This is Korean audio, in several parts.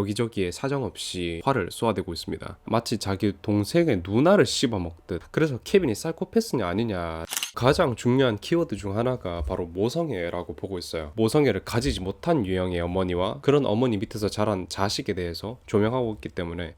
여기저기에 사정없이 화를 쏘아대고 있습니다. 마치 자기 동생의 누나를 씹어먹듯. 그래서 케빈이 사이코패스냐 아니냐, 가장 중요한 키워드 중 하나가 바로 모성애라고 보고 있어요. 모성애를 가지지 못한 유형의 어머니와 그런 어머니 밑에서 자란 자식에 대해서 조명하고 있기 때문에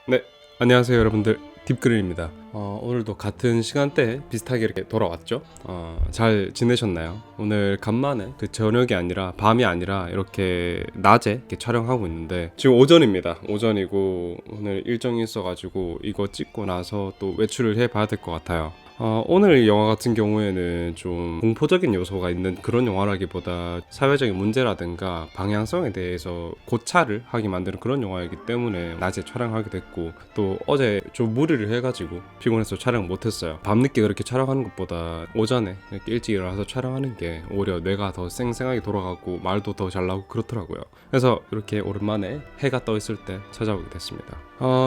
네, 안녕하세요 여러분들, 딥그릴입니다. 오늘도 같은 시간대에 비슷하게 이렇게 돌아왔죠. 잘 지내셨나요? 오늘 간만에 저녁이 아니라 밤이 아니라 이렇게 낮에 이렇게 촬영하고 있는데, 지금 오전입니다. 오전이고 오늘 일정이 있어가지고 이거 찍고 나서 또 외출을 해봐야 될 것 같아요. 오늘 영화 같은 경우에는 좀 공포적인 요소가 있는 그런 영화라기보다 사회적인 문제라든가 방향성에 대해서 고찰을 하게 만드는 그런 영화이기 때문에 낮에 촬영하게 됐고, 또 어제 좀 무리를 해가지고 피곤해서 촬영 못했어요. 밤늦게 그렇게 촬영하는 것보다 오전에 이렇게 일찍 일어나서 촬영하는 게 오히려 뇌가 더 쌩쌩하게 돌아가고 말도 더 잘 나오고 그렇더라고요. 그래서 이렇게 오랜만에 해가 떠 있을 때 찾아오게 됐습니다.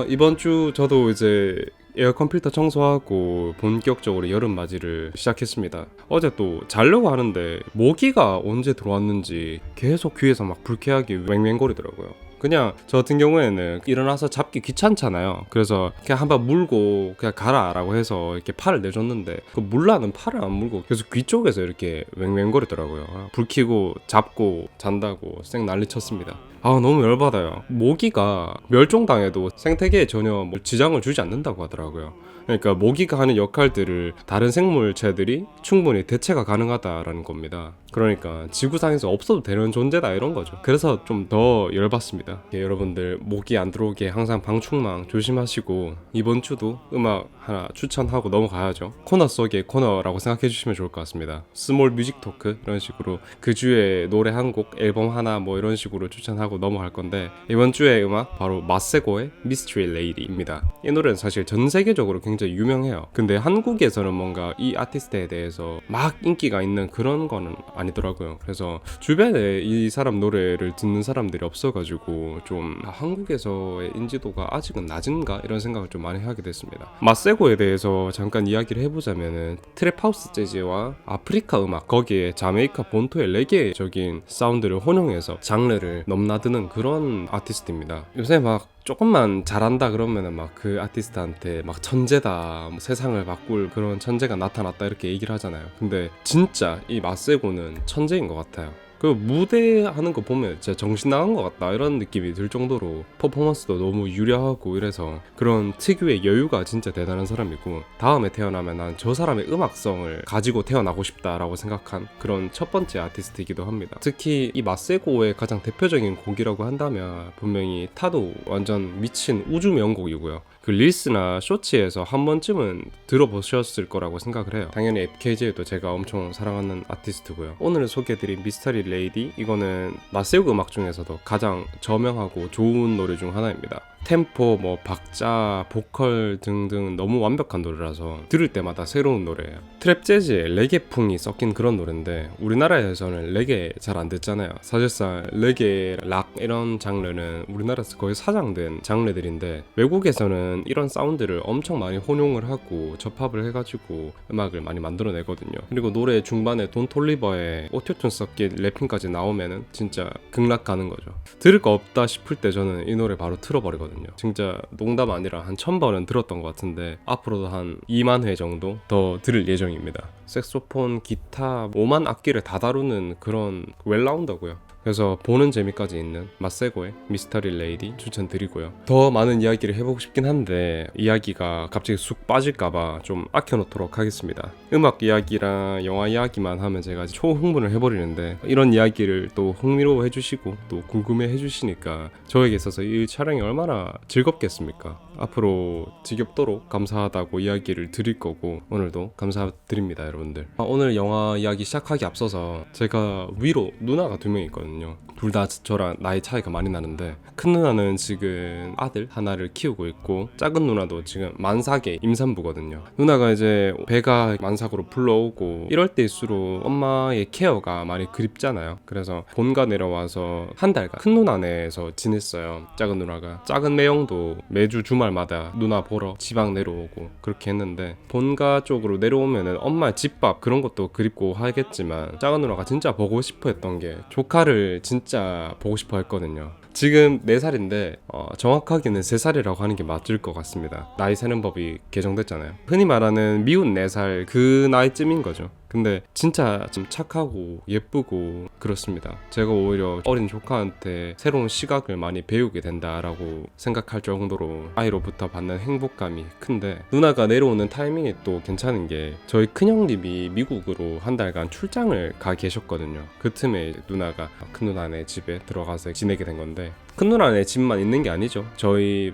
이번 주 저도 이제 에어컨 필터 청소하고 본격적으로 여름 맞이를 시작했습니다. 어제 또 자려고 하는데 모기가 언제 들어왔는지 계속 귀에서 막 불쾌하게 왱왱거리더라고요. 그냥 저 같은 경우에는 일어나서 잡기 귀찮잖아요. 그래서 그냥 한번 물고 그냥 가라 라고 해서 이렇게 팔을 내줬는데, 그 물라는 팔을 안 물고 계속 귀 쪽에서 이렇게 왱왱거리더라고요. 불 켜고 잡고 잔다고 쌩 난리 쳤습니다. 너무 열받아요. 모기가 멸종당해도 생태계에 전혀 지장을 주지 않는다고 하더라고요. 그러니까 모기가 하는 역할들을 다른 생물체들이 충분히 대체가 가능하다라는 겁니다. 그러니까 지구상에서 없어도 되는 존재다 이런 거죠. 그래서 좀 더 열받습니다. 여러분들 모기 안 들어오게 항상 방충망 조심하시고, 이번 주도 음악 하나 추천하고 넘어가야죠. 코너 속의 코너라고 생각해 주시면 좋을 것 같습니다. 스몰 뮤직 토크 이런 식으로 그 주에 노래 한 곡, 앨범 하나 뭐 이런 식으로 추천하고 넘어갈 건데, 이번 주의 음악 바로 마세고의 Mystery Lady입니다. 이 노래는 사실 전 세계적으로 굉장히 유명해요. 근데 한국에서는 뭔가 이 아티스트에 대해서 막 인기가 있는 그런 거는 아니더라고요. 그래서 주변에 이 사람 노래를 듣는 사람들이 없어가지고 좀 한국에서의 인지도가 아직은 낮은가 이런 생각을 좀 많이 하게 됐습니다. 마세고에 대해서 잠깐 이야기를 해보자면은 트랩하우스 재즈와 아프리카 음악, 거기에 자메이카 본토의 레게적인 사운드를 혼용해서 장르를 넘나드는 그런 아티스트입니다. 요새 막 조금만 잘한다 그러면은 막 그 아티스트한테 막 천재다, 뭐 세상을 바꿀 그런 천재가 나타났다 이렇게 얘기를 하잖아요. 근데 진짜 이 마세고는 천재인 것 같아요. 그 무대 하는 거 보면 진짜 정신 나간 것 같다 이런 느낌이 들 정도로 퍼포먼스도 너무 유려하고 이래서 그런 특유의 여유가 진짜 대단한 사람이고, 다음에 태어나면 난 저 사람의 음악성을 가지고 태어나고 싶다라고 생각한 그런 첫 번째 아티스트이기도 합니다. 특히 이 마세고의 가장 대표적인 곡이라고 한다면 분명히 타도 완전 미친 우주 명곡이고요. 그 릴스나 쇼츠에서 한 번쯤은 들어보셨을 거라고 생각을 해요. 당연히 FKJ도 제가 엄청 사랑하는 아티스트고요. 오늘 소개해드린 미스터리 레이디, 이거는 마세고 음악 중에서도 가장 저명하고 좋은 노래 중 하나입니다. 템포, 뭐 박자, 보컬 등등 너무 완벽한 노래라서 들을 때마다 새로운 노래예요. 트랩 재즈에 레게풍이 섞인 그런 노래인데, 우리나라에서는 레게 잘 안 듣잖아요. 사실상 레게, 락 이런 장르는 우리나라에서 거의 사장된 장르들인데, 외국에서는 이런 사운드를 엄청 많이 혼용을 하고 접합을 해가지고 음악을 많이 만들어내거든요. 그리고 노래 중반에 돈 톨리버의 오토튠 섞인 래핑까지 나오면은 진짜 극락 가는 거죠. 들을 거 없다 싶을 때 저는 이 노래 바로 틀어버리거든요. 진짜 농담 아니라 한 1000번은 들었던 것 같은데, 앞으로도 한 2만 회 정도 더 들을 예정입니다. 색소폰, 기타, 오만 악기를 다 다루는 그런 웰라운더고요. 그래서 보는 재미까지 있는 마세고의 미스터리 레이디 추천드리고요. 더 많은 이야기를 해보고 싶긴 한데 이야기가 갑자기 쑥 빠질까봐 좀 아껴놓도록 하겠습니다. 음악 이야기랑 영화 이야기만 하면 제가 초흥분을 해버리는데, 이런 이야기를 또 흥미로워 해주시고 또 궁금해 해주시니까 저에게 있어서 이 촬영이 얼마나 즐겁겠습니까? 앞으로 지겹도록 감사하다고 이야기를 드릴 거고, 오늘도 감사드립니다 여러분들. 오늘 영화 이야기 시작하기 앞서서 제가 위로 누나가 2명 있거든요. 둘 다 저랑 나이 차이가 많이 나는데, 큰 누나는 지금 아들 하나를 키우고 있고, 작은 누나도 지금 만삭의 임산부거든요. 누나가 이제 배가 만삭으로 불러오고 이럴 때일수록 엄마의 케어가 많이 그립잖아요. 그래서 본가 내려와서 한 달간 큰 누나네에서 지냈어요. 작은 누나가. 작은 매형도 매주 주말 주말마다 누나 보러 지방 내려오고 그렇게 했는데, 본가 쪽으로 내려오면은 엄마의 집밥 그런 것도 그립고 하겠지만 작은 누나가 진짜 보고 싶어 했던 게 조카를 진짜 보고 싶어 했거든요. 지금 4살인데 정확하게는 3살이라고 하는 게 맞을 것 같습니다. 나이 세는 법이 개정됐잖아요. 흔히 말하는 미운 4살 그 나이쯤인 거죠. 근데 진짜 좀 착하고 예쁘고 그렇습니다. 제가 오히려 어린 조카한테 새로운 시각을 많이 배우게 된다라고 생각할 정도로 아이로부터 받는 행복감이 큰데, 누나가 내려오는 타이밍이 또 괜찮은 게 저희 큰형님이 미국으로 한 달간 출장을 가 계셨거든요. 그 틈에 누나가 큰 누나네 집에 들어가서 지내게 된 건데, 큰 누나네 집만 있는 게 아니죠. 저희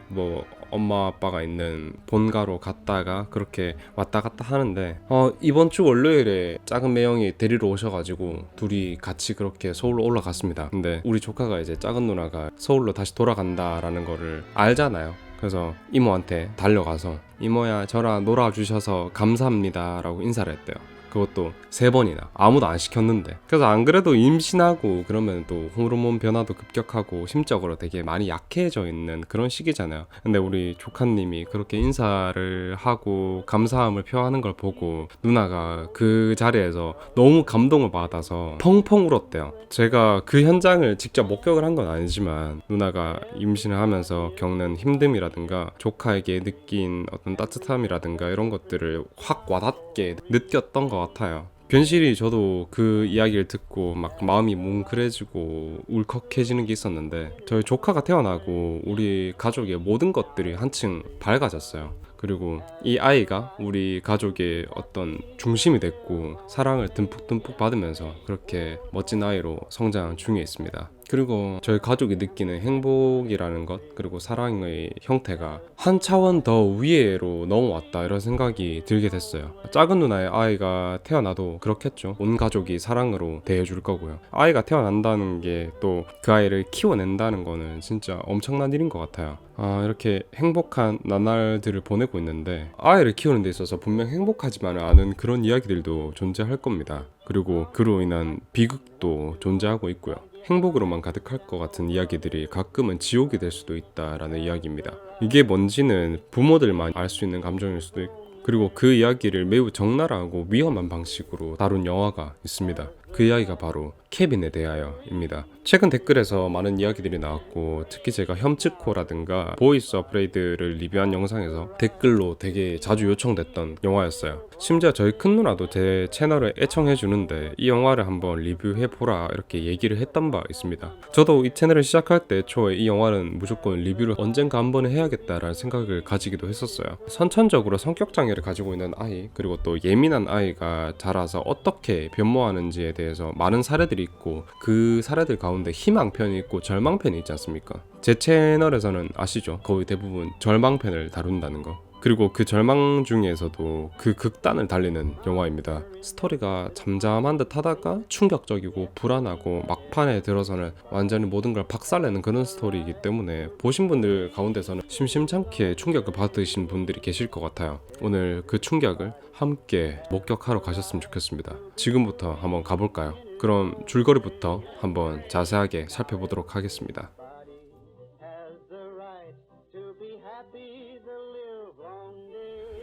엄마 아빠가 있는 본가로 갔다가 그렇게 왔다 갔다 하는데, 이번 주 월요일에 작은 매형이 데리러 오셔가지고 둘이 같이 그렇게 서울로 올라갔습니다. 근데 우리 조카가 이제 작은 누나가 서울로 다시 돌아간다라는 거를 알잖아요. 그래서 이모한테 달려가서 이모야, 저랑 놀아주셔서 감사합니다 라고 인사를 했대요. 그것도 3번이나 아무도 안 시켰는데. 그래서 안 그래도 임신하고 그러면 또 호르몬 변화도 급격하고 심적으로 되게 많이 약해져 있는 그런 시기잖아요. 근데 우리 조카님이 그렇게 인사를 하고 감사함을 표하는 걸 보고 누나가 그 자리에서 너무 감동을 받아서 펑펑 울었대요. 제가 그 현장을 직접 목격을 한 건 아니지만 누나가 임신을 하면서 겪는 힘듦이라든가 조카에게 느낀 어떤 따뜻함이라든가 이런 것들을 확 와닿게 느꼈던 것 같아요. 괜시리 저도 그 이야기를 듣고 막 마음이 뭉클해지고 울컥해지는 게 있었는데, 저희 조카가 태어나고 우리 가족의 모든 것들이 한층 밝아졌어요. 그리고 이 아이가 우리 가족의 어떤 중심이 됐고 사랑을 듬뿍듬뿍 받으면서 그렇게 멋진 아이로 성장 중에 있습니다. 그리고 저희 가족이 느끼는 행복이라는 것, 그리고 사랑의 형태가 한 차원 더 위로 넘어왔다, 이런 생각이 들게 됐어요. 작은 누나의 아이가 태어나도 그렇겠죠. 온 가족이 사랑으로 대해줄 거고요. 아이가 태어난다는 게 또 그 아이를 키워낸다는 거는 진짜 엄청난 일인 것 같아요. 이렇게 행복한 나날들을 보내고 있는데, 아이를 키우는 데 있어서 분명 행복하지만은 않은 그런 이야기들도 존재할 겁니다. 그리고 그로 인한 비극도 존재하고 있고요. 행복으로만 가득할 것 같은 이야기들이 가끔은 지옥이 될 수도 있다라는 이야기입니다. 이게 뭔지는 부모들만 알 수 있는 감정일 수도 있고, 그리고 그 이야기를 매우 적나라하고 위험한 방식으로 다룬 영화가 있습니다. 그 이야기가 바로 케빈에 대하여입니다. 최근 댓글에서 많은 이야기들이 나왔고, 특히 제가 혐츠코라든가 보이스 어프레이드를 리뷰한 영상에서 댓글로 되게 자주 요청됐던 영화였어요. 심지어 저희 큰 누나도 제 채널을 애청해주는데 이 영화를 한번 리뷰해보라 이렇게 얘기를 했던 바 있습니다. 저도 이 채널을 시작할 때 초에 이 영화는 무조건 리뷰를 언젠가 한번 해야겠다라는 생각을 가지기도 했었어요. 선천적으로 성격장애를 가지고 있는 아이, 그리고 또 예민한 아이가 자라서 어떻게 변모하는지에 대해서 많은 사례들이 있고, 그 사례들 가운데 희망편이 있고 절망편이 있지 않습니까? 제 채널에서는 아시죠? 거의 대부분 절망편을 다룬다는 거. 그리고 그 절망 중에서도 그 극단을 달리는 영화입니다. 스토리가 잠잠한 듯 하다가 충격적이고 불안하고 막판에 들어서는 완전히 모든 걸 박살내는 그런 스토리이기 때문에 보신 분들 가운데서는 심심찮게 충격을 받으신 분들이 계실 것 같아요. 오늘 그 충격을 함께 목격하러 가셨으면 좋겠습니다. 지금부터 한번 가볼까요? 그럼 줄거리부터 한번 자세하게 살펴보도록 하겠습니다.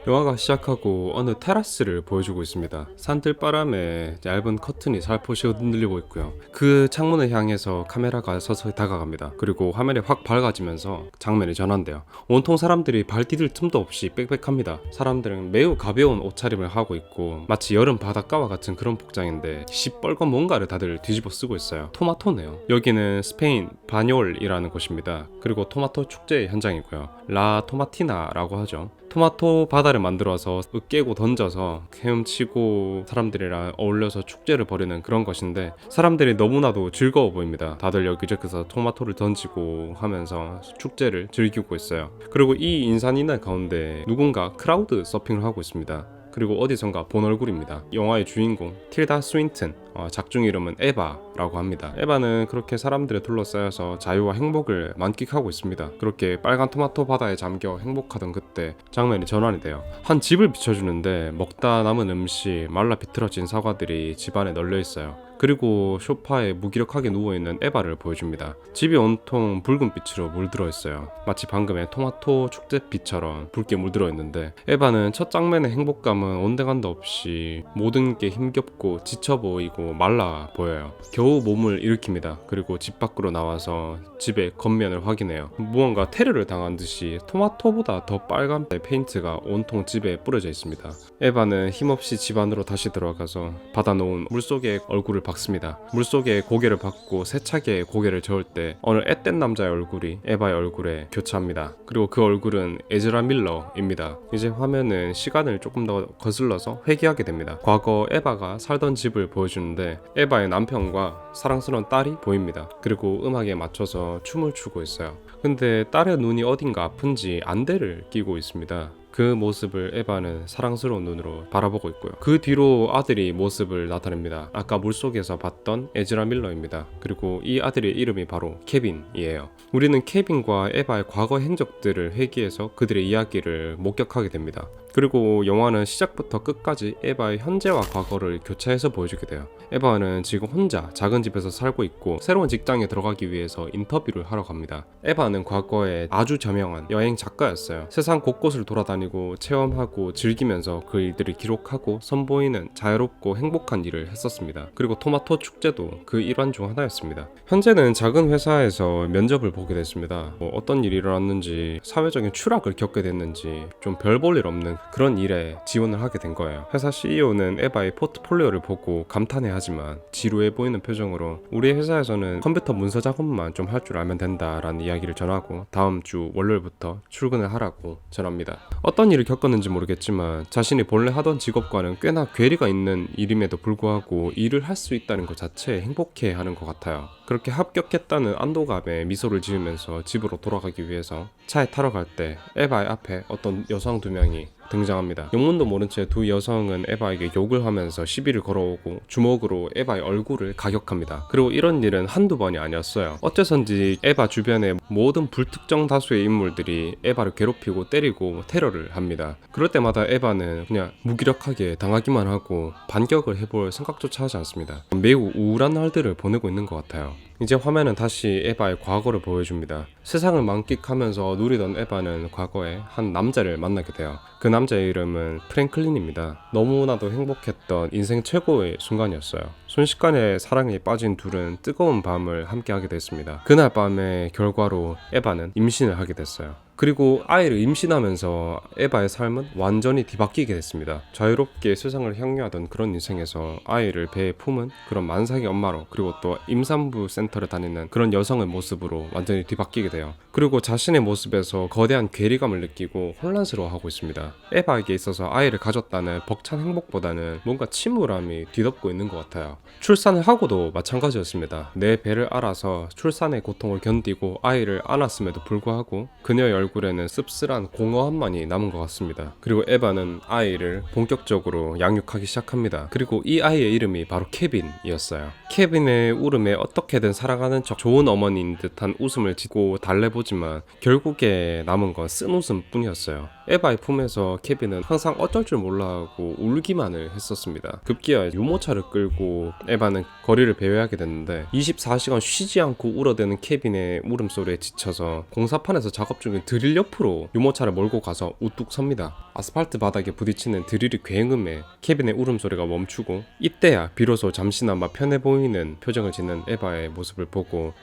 영화가 시작하고 어느 테라스를 보여주고 있습니다. 산들바람에 얇은 커튼이 살포시 흔들리고 있고요. 그 창문을 향해서 카메라가 서서히 다가갑니다. 그리고 화면이 확 밝아지면서 장면이 전환돼요. 온통 사람들이 발 디딜 틈도 없이 빽빽합니다. 사람들은 매우 가벼운 옷차림을 하고 있고 마치 여름 바닷가와 같은 그런 복장인데 시뻘건 뭔가를 다들 뒤집어 쓰고 있어요. 토마토네요. 여기는 스페인 바뇰이라는 곳입니다. 그리고 토마토 축제의 현장이고요. 라 토마티나라고 하죠. 토마토 바다를 만들어서 으깨고 던져서 헤엄치고 사람들이랑 어울려서 축제를 벌이는 그런 것인데, 사람들이 너무나도 즐거워 보입니다. 다들 여기저기서 토마토를 던지고 하면서 축제를 즐기고 있어요. 그리고 이 인산인해 가운데 누군가 크라우드 서핑을 하고 있습니다. 그리고 어디선가 본 얼굴입니다. 영화의 주인공 틸다 스윈튼, 작중 이름은 에바라고 합니다. 에바는 그렇게 사람들에 둘러싸여서 자유와 행복을 만끽하고 있습니다. 그렇게 빨간 토마토 바다에 잠겨 행복하던 그때 장면이 전환이 돼요. 한 집을 비춰주는데 먹다 남은 음식, 말라 비틀어진 사과들이 집안에 널려 있어요. 그리고 소파에 무기력하게 누워있는 에바를 보여줍니다. 집이 온통 붉은 빛으로 물들어 있어요. 마치 방금의 토마토 축제빛처럼 붉게 물들어 있는데, 에바는 첫 장면의 행복감은 온데간도 없이 모든 게 힘겹고 지쳐 보이고 말라 보여요. 겨우 몸을 일으킵니다. 그리고 집 밖으로 나와서 집의 겉면을 확인해요. 무언가 테러를 당한 듯이 토마토보다 더 빨간 페인트가 온통 집에 뿌려져 있습니다. 에바는 힘없이 집 안으로 다시 들어가서 받아놓은 물속에 얼굴을 박습니다. 물속에 고개를 박고 세차게 고개를 저을 때 어느 앳된 남자의 얼굴이 에바의 얼굴에 교차합니다. 그리고 그 얼굴은 에즈라 밀러입니다. 이제 화면은 시간을 조금 더 거슬러서 회귀하게 됩니다. 과거 에바가 살던 집을 보여주는데, 에바의 남편과 사랑스러운 딸이 보입니다. 그리고 음악에 맞춰서 춤을 추고 있어요. 근데 딸의 눈이 어딘가 아픈지 안대를 끼고 있습니다. 그 모습을 에바는 사랑스러운 눈으로 바라보고 있고요. 그 뒤로 아들이 모습을 나타냅니다. 아까 물속에서 봤던 에즈라 밀러입니다. 그리고 이 아들의 이름이 바로 케빈이에요. 우리는 케빈과 에바의 과거 행적들을 회귀해서 그들의 이야기를 목격하게 됩니다. 그리고 영화는 시작부터 끝까지 에바의 현재와 과거를 교차해서 보여주게 돼요. 에바는 지금 혼자 작은 집에서 살고 있고 새로운 직장에 들어가기 위해서 인터뷰를 하러 갑니다. 에바는 과거에 아주 저명한 여행 작가였어요. 세상 곳곳을 돌아다니고 체험하고 즐기면서 그 일들을 기록하고 선보이는 자유롭고 행복한 일을 했었습니다. 그리고 토마토 축제도 그 일환 중 하나였습니다. 현재는 작은 회사에서 면접을 보게 됐습니다. 어떤 일이 일어났는지, 사회적인 추락을 겪게 됐는지 좀 별 볼 일 없는 그런 일에 지원을 하게 된 거예요. 회사 CEO는 에바의 포트폴리오를 보고 감탄해 하지만 지루해 보이는 표정으로 우리 회사에서는 컴퓨터 문서 작업만 좀 할 줄 알면 된다라는 이야기를 전하고 다음 주 월요일부터 출근을 하라고 전합니다. 어떤 일을 겪었는지 모르겠지만 자신이 본래 하던 직업과는 꽤나 괴리가 있는 일임에도 불구하고 일을 할 수 있다는 것 자체에 행복해하는 것 같아요. 그렇게 합격했다는 안도감에 미소를 지으면서 집으로 돌아가기 위해서 차에 타러 갈 때 에바의 앞에 어떤 여성 두 명이 등장합니다. 영문도 모른 채 두 여성은 에바에게 욕을 하면서 시비를 걸어오고 주먹으로 에바의 얼굴을 가격합니다. 그리고 이런 일은 한두 번이 아니었어요. 어째선지 에바 주변의 모든 불특정 다수의 인물들이 에바를 괴롭히고 때리고 테러를 합니다. 그럴 때마다 에바는 그냥 무기력하게 당하기만 하고 반격을 해볼 생각조차 하지 않습니다. 매우 우울한 날들을 보내고 있는 것 같아요. 이제 화면은 다시 에바의 과거를 보여줍니다. 세상을 만끽하면서 누리던 에바는 과거에 한 남자를 만나게 돼요. 그 남자의 이름은 프랭클린입니다. 너무나도 행복했던 인생 최고의 순간이었어요. 순식간에 사랑에 빠진 둘은 뜨거운 밤을 함께하게 됐습니다. 그날 밤의 결과로 에바는 임신을 하게 됐어요. 그리고 아이를 임신하면서 에바의 삶은 완전히 뒤바뀌게 됐습니다. 자유롭게 세상을 향유하던 그런 인생에서 아이를 배에 품은 그런 만삭의 엄마로, 그리고 또 임산부 센터를 다니는 그런 여성의 모습으로 완전히 뒤바뀌게 돼요. 그리고 자신의 모습에서 거대한 괴리감을 느끼고 혼란스러워하고 있습니다. 에바에게 있어서 아이를 가졌다는 벅찬 행복보다는 뭔가 침울함이 뒤덮고 있는 것 같아요. 출산을 하고도 마찬가지였습니다. 내 배를 알아서 출산의 고통을 견디고 아이를 안았음에도 불구하고 그녀의 얼굴에는 씁쓸한 공허함만이 남은 것 같습니다. 그리고 에바는 아이를 본격적으로 양육하기 시작합니다. 그리고 이 아이의 이름이 바로 케빈이었어요. 케빈의 울음에 어떻게든 살아가는 척 좋은 어머니인 듯한 웃음을 짓고 달래보지만 결국에 남은 건 쓴웃음 뿐이었어요. 에바의 품에서 케빈은 항상 어쩔 줄 몰라하고 울기만을 했었습니다. 급기야 유모차를 끌고 에바는 거리를 배회하게 됐는데 24시간 쉬지 않고 울어대는 케빈의 울음소리에 지쳐서 공사판에서 작업 중인 드릴 옆으로 유모차를 몰고 가서 우뚝 섭니다. 아스팔트 바닥에 부딪히는 드릴이 굉음해 케빈의 울음소리가 멈추고, 이때야 비로소 잠시나마 편해 보이는 표정을 짓는 에바의 모습을 보고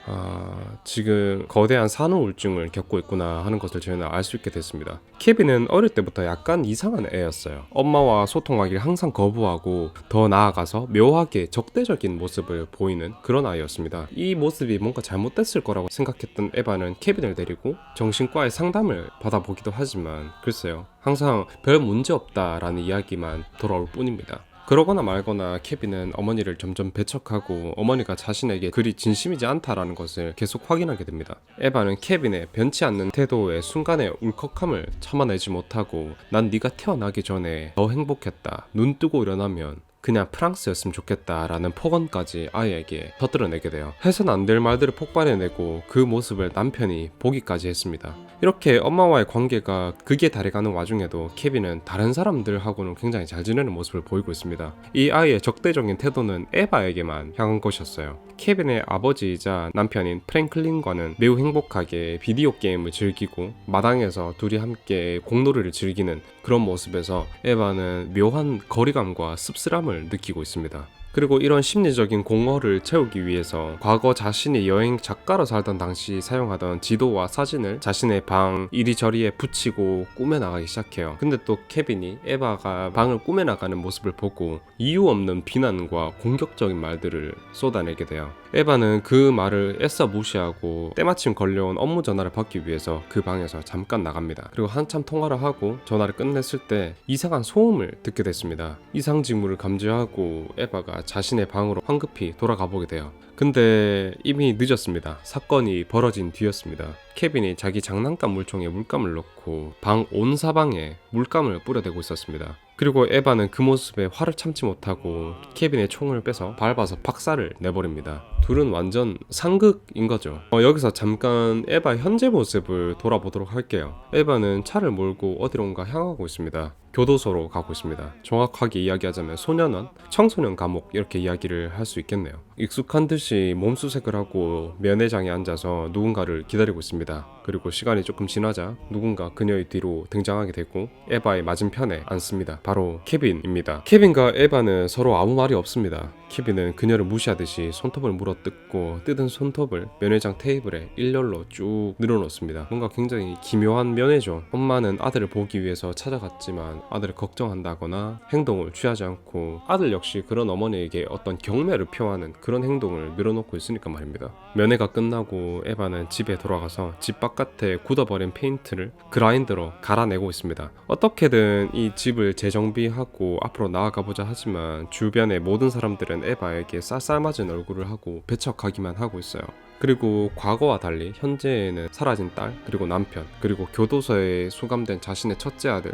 지금 거대한 산후 우울증을 겪고 있구나 하는 것을 저희는 알 수 있게 됐습니다. 케빈은 어릴 때부터 약간 이상한 애였어요. 엄마와 소통하기를 항상 거부하고 더 나아가서 묘하게 적대적인 모습을 보이는 그런 아이였습니다. 이 모습이 뭔가 잘못됐을 거라고 생각했던 에바는 케빈을 데리고 정신과의 상담을 받아보기도 하지만 글쎄요, 항상 별 문제 없다라는 이야기만 돌아올 뿐입니다. 그러거나 말거나 케빈은 어머니를 점점 배척하고 어머니가 자신에게 그리 진심이지 않다라는 것을 계속 확인하게 됩니다. 에바는 케빈의 변치 않는 태도에 순간의 울컥함을 참아내지 못하고 난 네가 태어나기 전에 더 행복했다. 눈 뜨고 일어나면 그냥 프랑스였으면 좋겠다라는 폭언까지 아이에게 터뜨려내게 돼요. 해선 안 될 말들을 폭발해내고 그 모습을 남편이 보기까지 했습니다. 이렇게 엄마와의 관계가 극에 달해가는 와중에도 케빈은 다른 사람들하고는 굉장히 잘 지내는 모습을 보이고 있습니다. 이 아이의 적대적인 태도는 에바에게만 향한 것이었어요. 케빈의 아버지이자 남편인 프랭클린과는 매우 행복하게 비디오 게임을 즐기고 마당에서 둘이 함께 공놀이를 즐기는 그런 모습에서 에바는 묘한 거리감과 씁쓸함을 느끼고 있습니다. 그리고 이런 심리적인 공허를 채우기 위해서 과거 자신이 여행 작가로 살던 당시 사용하던 지도와 사진을 자신의 방 이리저리에 붙이고 꾸며나가기 시작해요. 근데 또 케빈이 에바가 방을 꾸며나가는 모습을 보고 이유 없는 비난과 공격적인 말들을 쏟아내게 돼요. 에바는 그 말을 애써 무시하고 때마침 걸려온 업무 전화를 받기 위해서 그 방에서 잠깐 나갑니다. 그리고 한참 통화를 하고 전화를 끝냈을 때 이상한 소음을 듣게 됐습니다. 이상 징후를 감지하고 에바가 자신의 방으로 황급히 돌아가 보게 돼요. 근데 이미 늦었습니다. 사건이 벌어진 뒤였습니다. 케빈이 자기 장난감 물총에 물감을 넣고 방 온 사방에 물감을 뿌려대고 있었습니다. 그리고 에바는 그 모습에 화를 참지 못하고 케빈의 총을 빼서 밟아서 박살을 내버립니다. 둘은 완전 상극인 거죠. 여기서 잠깐 에바 현재 모습을 돌아보도록 할게요. 에바는 차를 몰고 어디론가 향하고 있습니다. 교도소로 가고 있습니다. 정확하게 이야기하자면 소년원, 청소년 감옥 이렇게 이야기를 할 수 있겠네요. 익숙한 듯이 몸수색을 하고 면회장에 앉아서 누군가를 기다리고 있습니다. 그리고 시간이 조금 지나자 누군가 그녀의 뒤로 등장하게 되고 에바의 맞은편에 앉습니다. 바로 케빈입니다. 케빈과 에바는 서로 아무 말이 없습니다. 케빈은 그녀를 무시하듯이 손톱을 물어뜯고 뜯은 손톱을 면회장 테이블에 일렬로 쭉 늘어놓습니다. 뭔가 굉장히 기묘한 면회죠. 엄마는 아들을 보기 위해서 찾아갔지만 아들을 걱정한다거나 행동을 취하지 않고 아들 역시 그런 어머니에게 어떤 경매를 표하는 그런 행동을 늘어놓고 있으니까 말입니다. 면회가 끝나고 에바는 집에 돌아가서 집 바깥에 굳어버린 페인트를 그라인더로 갈아내고 있습니다. 어떻게든 이 집을 재정비하고 앞으로 나아가보자 하지만 주변의 모든 사람들은 에바에게 쌀쌀맞은 얼굴을 하고 배척하기만 하고 있어요. 그리고 과거와 달리 현재에는 사라진 딸, 그리고 남편, 그리고 교도소에 수감된 자신의 첫째 아들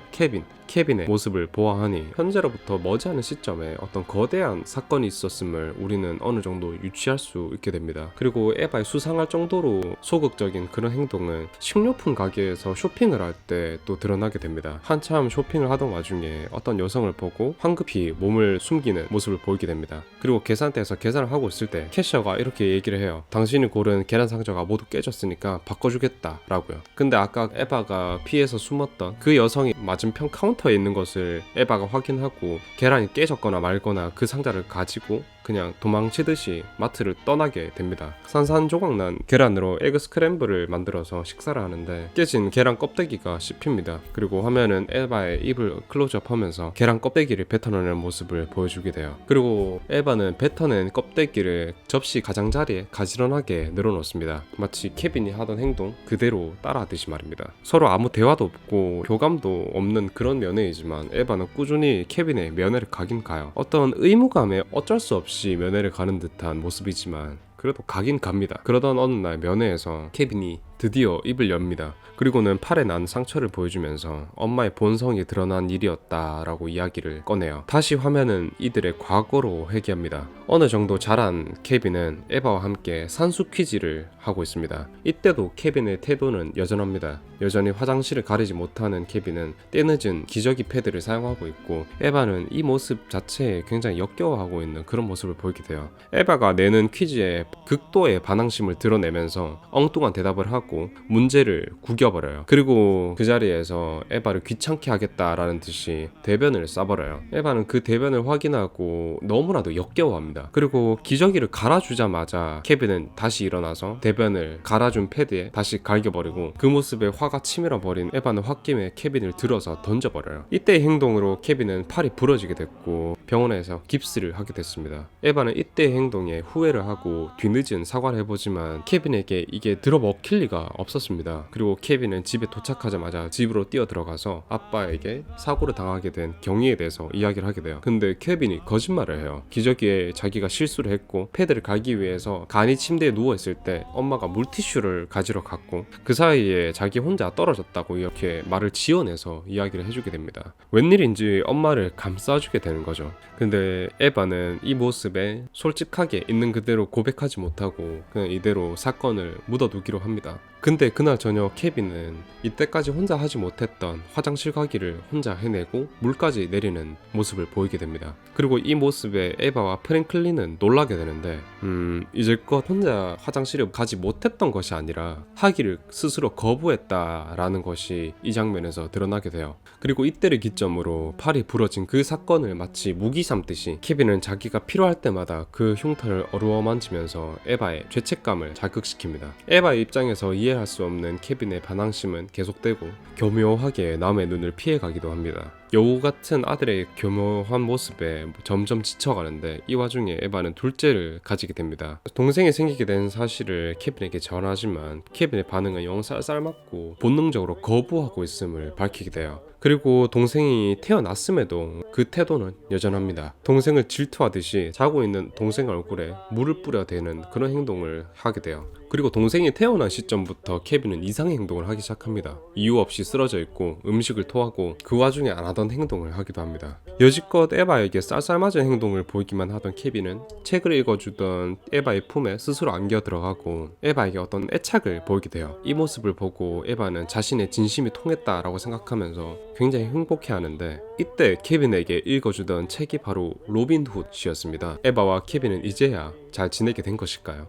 케빈의 모습을 보아하니 현재로부터 머지않은 시점에 어떤 거대한 사건이 있었음을 우리는 어느 정도 유추할 수 있게 됩니다. 그리고 에바의 수상할 정도로 소극적인 그런 행동은 식료품 가게에서 쇼핑을 할 때 또 드러나게 됩니다. 한참 쇼핑을 하던 와중에 어떤 여성을 보고 황급히 몸을 숨기는 모습을 보이게 됩니다. 그리고 계산대에서 계산을 하고 있을 때 캐셔가 이렇게 얘기를 해요. 당신이 고른 계란 상자가 모두 깨졌으니까 바꿔주겠다 라고요. 근데 아까 에바가 피해서 숨었던 그 여성이 맞은편 카운터에 있는 것을 에바가 확인하고 계란이 깨졌거나 말거나 그 상자를 가지고 그냥 도망치듯이 마트를 떠나게 됩니다. 산산조각난 계란으로 에그 스크램블을 만들어서 식사를 하는데 깨진 계란 껍데기가 씹힙니다. 그리고 화면은 에바의 입을 클로즈업하면서 계란 껍데기를 뱉어내는 모습을 보여주게 돼요. 그리고 에바는 뱉어낸 껍데기를 접시 가장자리에 가지런하게 늘어놓습니다. 마치 케빈이 하던 행동 그대로 따라하듯이 말입니다. 서로 아무 대화도 없고 교감도 없는 그런 면회이지만 에바는 꾸준히 케빈의 면회를 가긴 가요. 어떤 의무감에 어쩔 수 없이 면회를 가는 듯한 모습이지만 그래도 가긴 갑니다. 그러던 어느 날 면회에서 케빈이 드디어 입을 엽니다. 그리고는 팔에 난 상처를 보여주면서 엄마의 본성이 드러난 일이었다라고 이야기를 꺼내요. 다시 화면은 이들의 과거로 회귀합니다. 어느 정도 자란 케빈은 에바와 함께 산수 퀴즈를 하고 있습니다. 이때도 케빈의 태도는 여전합니다. 여전히 화장실을 가리지 못하는 케빈은 때늦은 기저귀 패드를 사용하고 있고 에바는 이 모습 자체에 굉장히 역겨워하고 있는 그런 모습을 보이게 돼요. 에바가 내는 퀴즈에 극도의 반항심을 드러내면서 엉뚱한 대답을 하고 문제를 구겨버려요. 그리고 그 자리에서 에바를 귀찮게 하겠다라는 듯이 대변을 싸버려요. 에바는 그 대변을 확인하고 너무나도 역겨워합니다. 그리고 기저귀를 갈아주자마자 케빈은 다시 일어나서 대변을 갈아준 패드에 다시 갈겨버리고 그 모습에 화가 치밀어버린 에바는 홧김에 케빈을 들어서 던져버려요. 이때의 행동으로 케빈은 팔이 부러지게 됐고 병원에서 깁스를 하게 됐습니다. 에바는 이때의 행동에 후회를 하고 뒤늦은 사과를 해보지만 케빈에게 이게 들어먹힐 리가 수가 없었습니다. 그리고 케빈은 집에 도착하자마자 집으로 뛰어 들어가서 아빠에게 사고를 당하게 된 경위에 대해서 이야기를 하게 돼요. 근데 케빈이 거짓말을 해요. 기저귀에 자기가 실수를 했고 패드를 갈기 위해서 간이 침대에 누워있을 때 엄마가 물티슈를 가지러 갔고 그 사이에 자기 혼자 떨어졌다고 이렇게 말을 지어내서 이야기를 해주게 됩니다. 웬일인지 엄마를 감싸주게 되는 거죠. 근데 에바는 이 모습에 솔직하게 있는 그대로 고백하지 못하고 그냥 이대로 사건을 묻어두기로 합니다. 근데 그날 저녁 케빈은 이때까지 혼자 하지 못했던 화장실 가기를 혼자 해내고 물까지 내리는 모습을 보이게 됩니다. 그리고 이 모습에 에바와 프랭클린은 놀라게 되는데 이제껏 혼자 화장실을 가지 못했던 것이 아니라 하기를 스스로 거부했다라는 것이 이 장면에서 드러나게 돼요. 그리고 이때를 기점으로 팔이 부러진 그 사건을 마치 무기 삼듯이 케빈은 자기가 필요할 때마다 그 흉터를 어루어만지면서 에바의 죄책감을 자극시킵니다. 에바의 입장에서 이해할 수 없는 케빈의 반항심은 계속되고 교묘하게 남의 눈을 피해가기도 합니다. 여우 같은 아들의 교묘한 모습에 점점 지쳐가는데 이 와중에 에바는 둘째를 가지게 됩니다. 동생이 생기게 된 사실을 케빈에게 전하지만 케빈의 반응은 영 쌀쌀맞고 본능적으로 거부하고 있음을 밝히게 돼요. 그리고 동생이 태어났음에도 그 태도는 여전합니다. 동생을 질투하듯이 자고 있는 동생 얼굴에 물을 뿌려대는 그런 행동을 하게 돼요. 그리고 동생이 태어난 시점부터 케빈은 이상의 행동을 하기 시작합니다. 이유 없이 쓰러져 있고 음식을 토하고 그 와중에 안 하던 행동을 하기도 합니다. 여지껏 에바에게 쌀쌀맞은 행동을 보이기만 하던 케빈은 책을 읽어주던 에바의 품에 스스로 안겨 들어가고 에바에게 어떤 애착을 보이게 돼요. 이 모습을 보고 에바는 자신의 진심이 통했다라고 생각하면서 굉장히 행복해하는데 이때 케빈에게 읽어주던 책이 바로 로빈 훗이었습니다. 에바와 케빈은 이제야 잘 지내게 된 것일까요?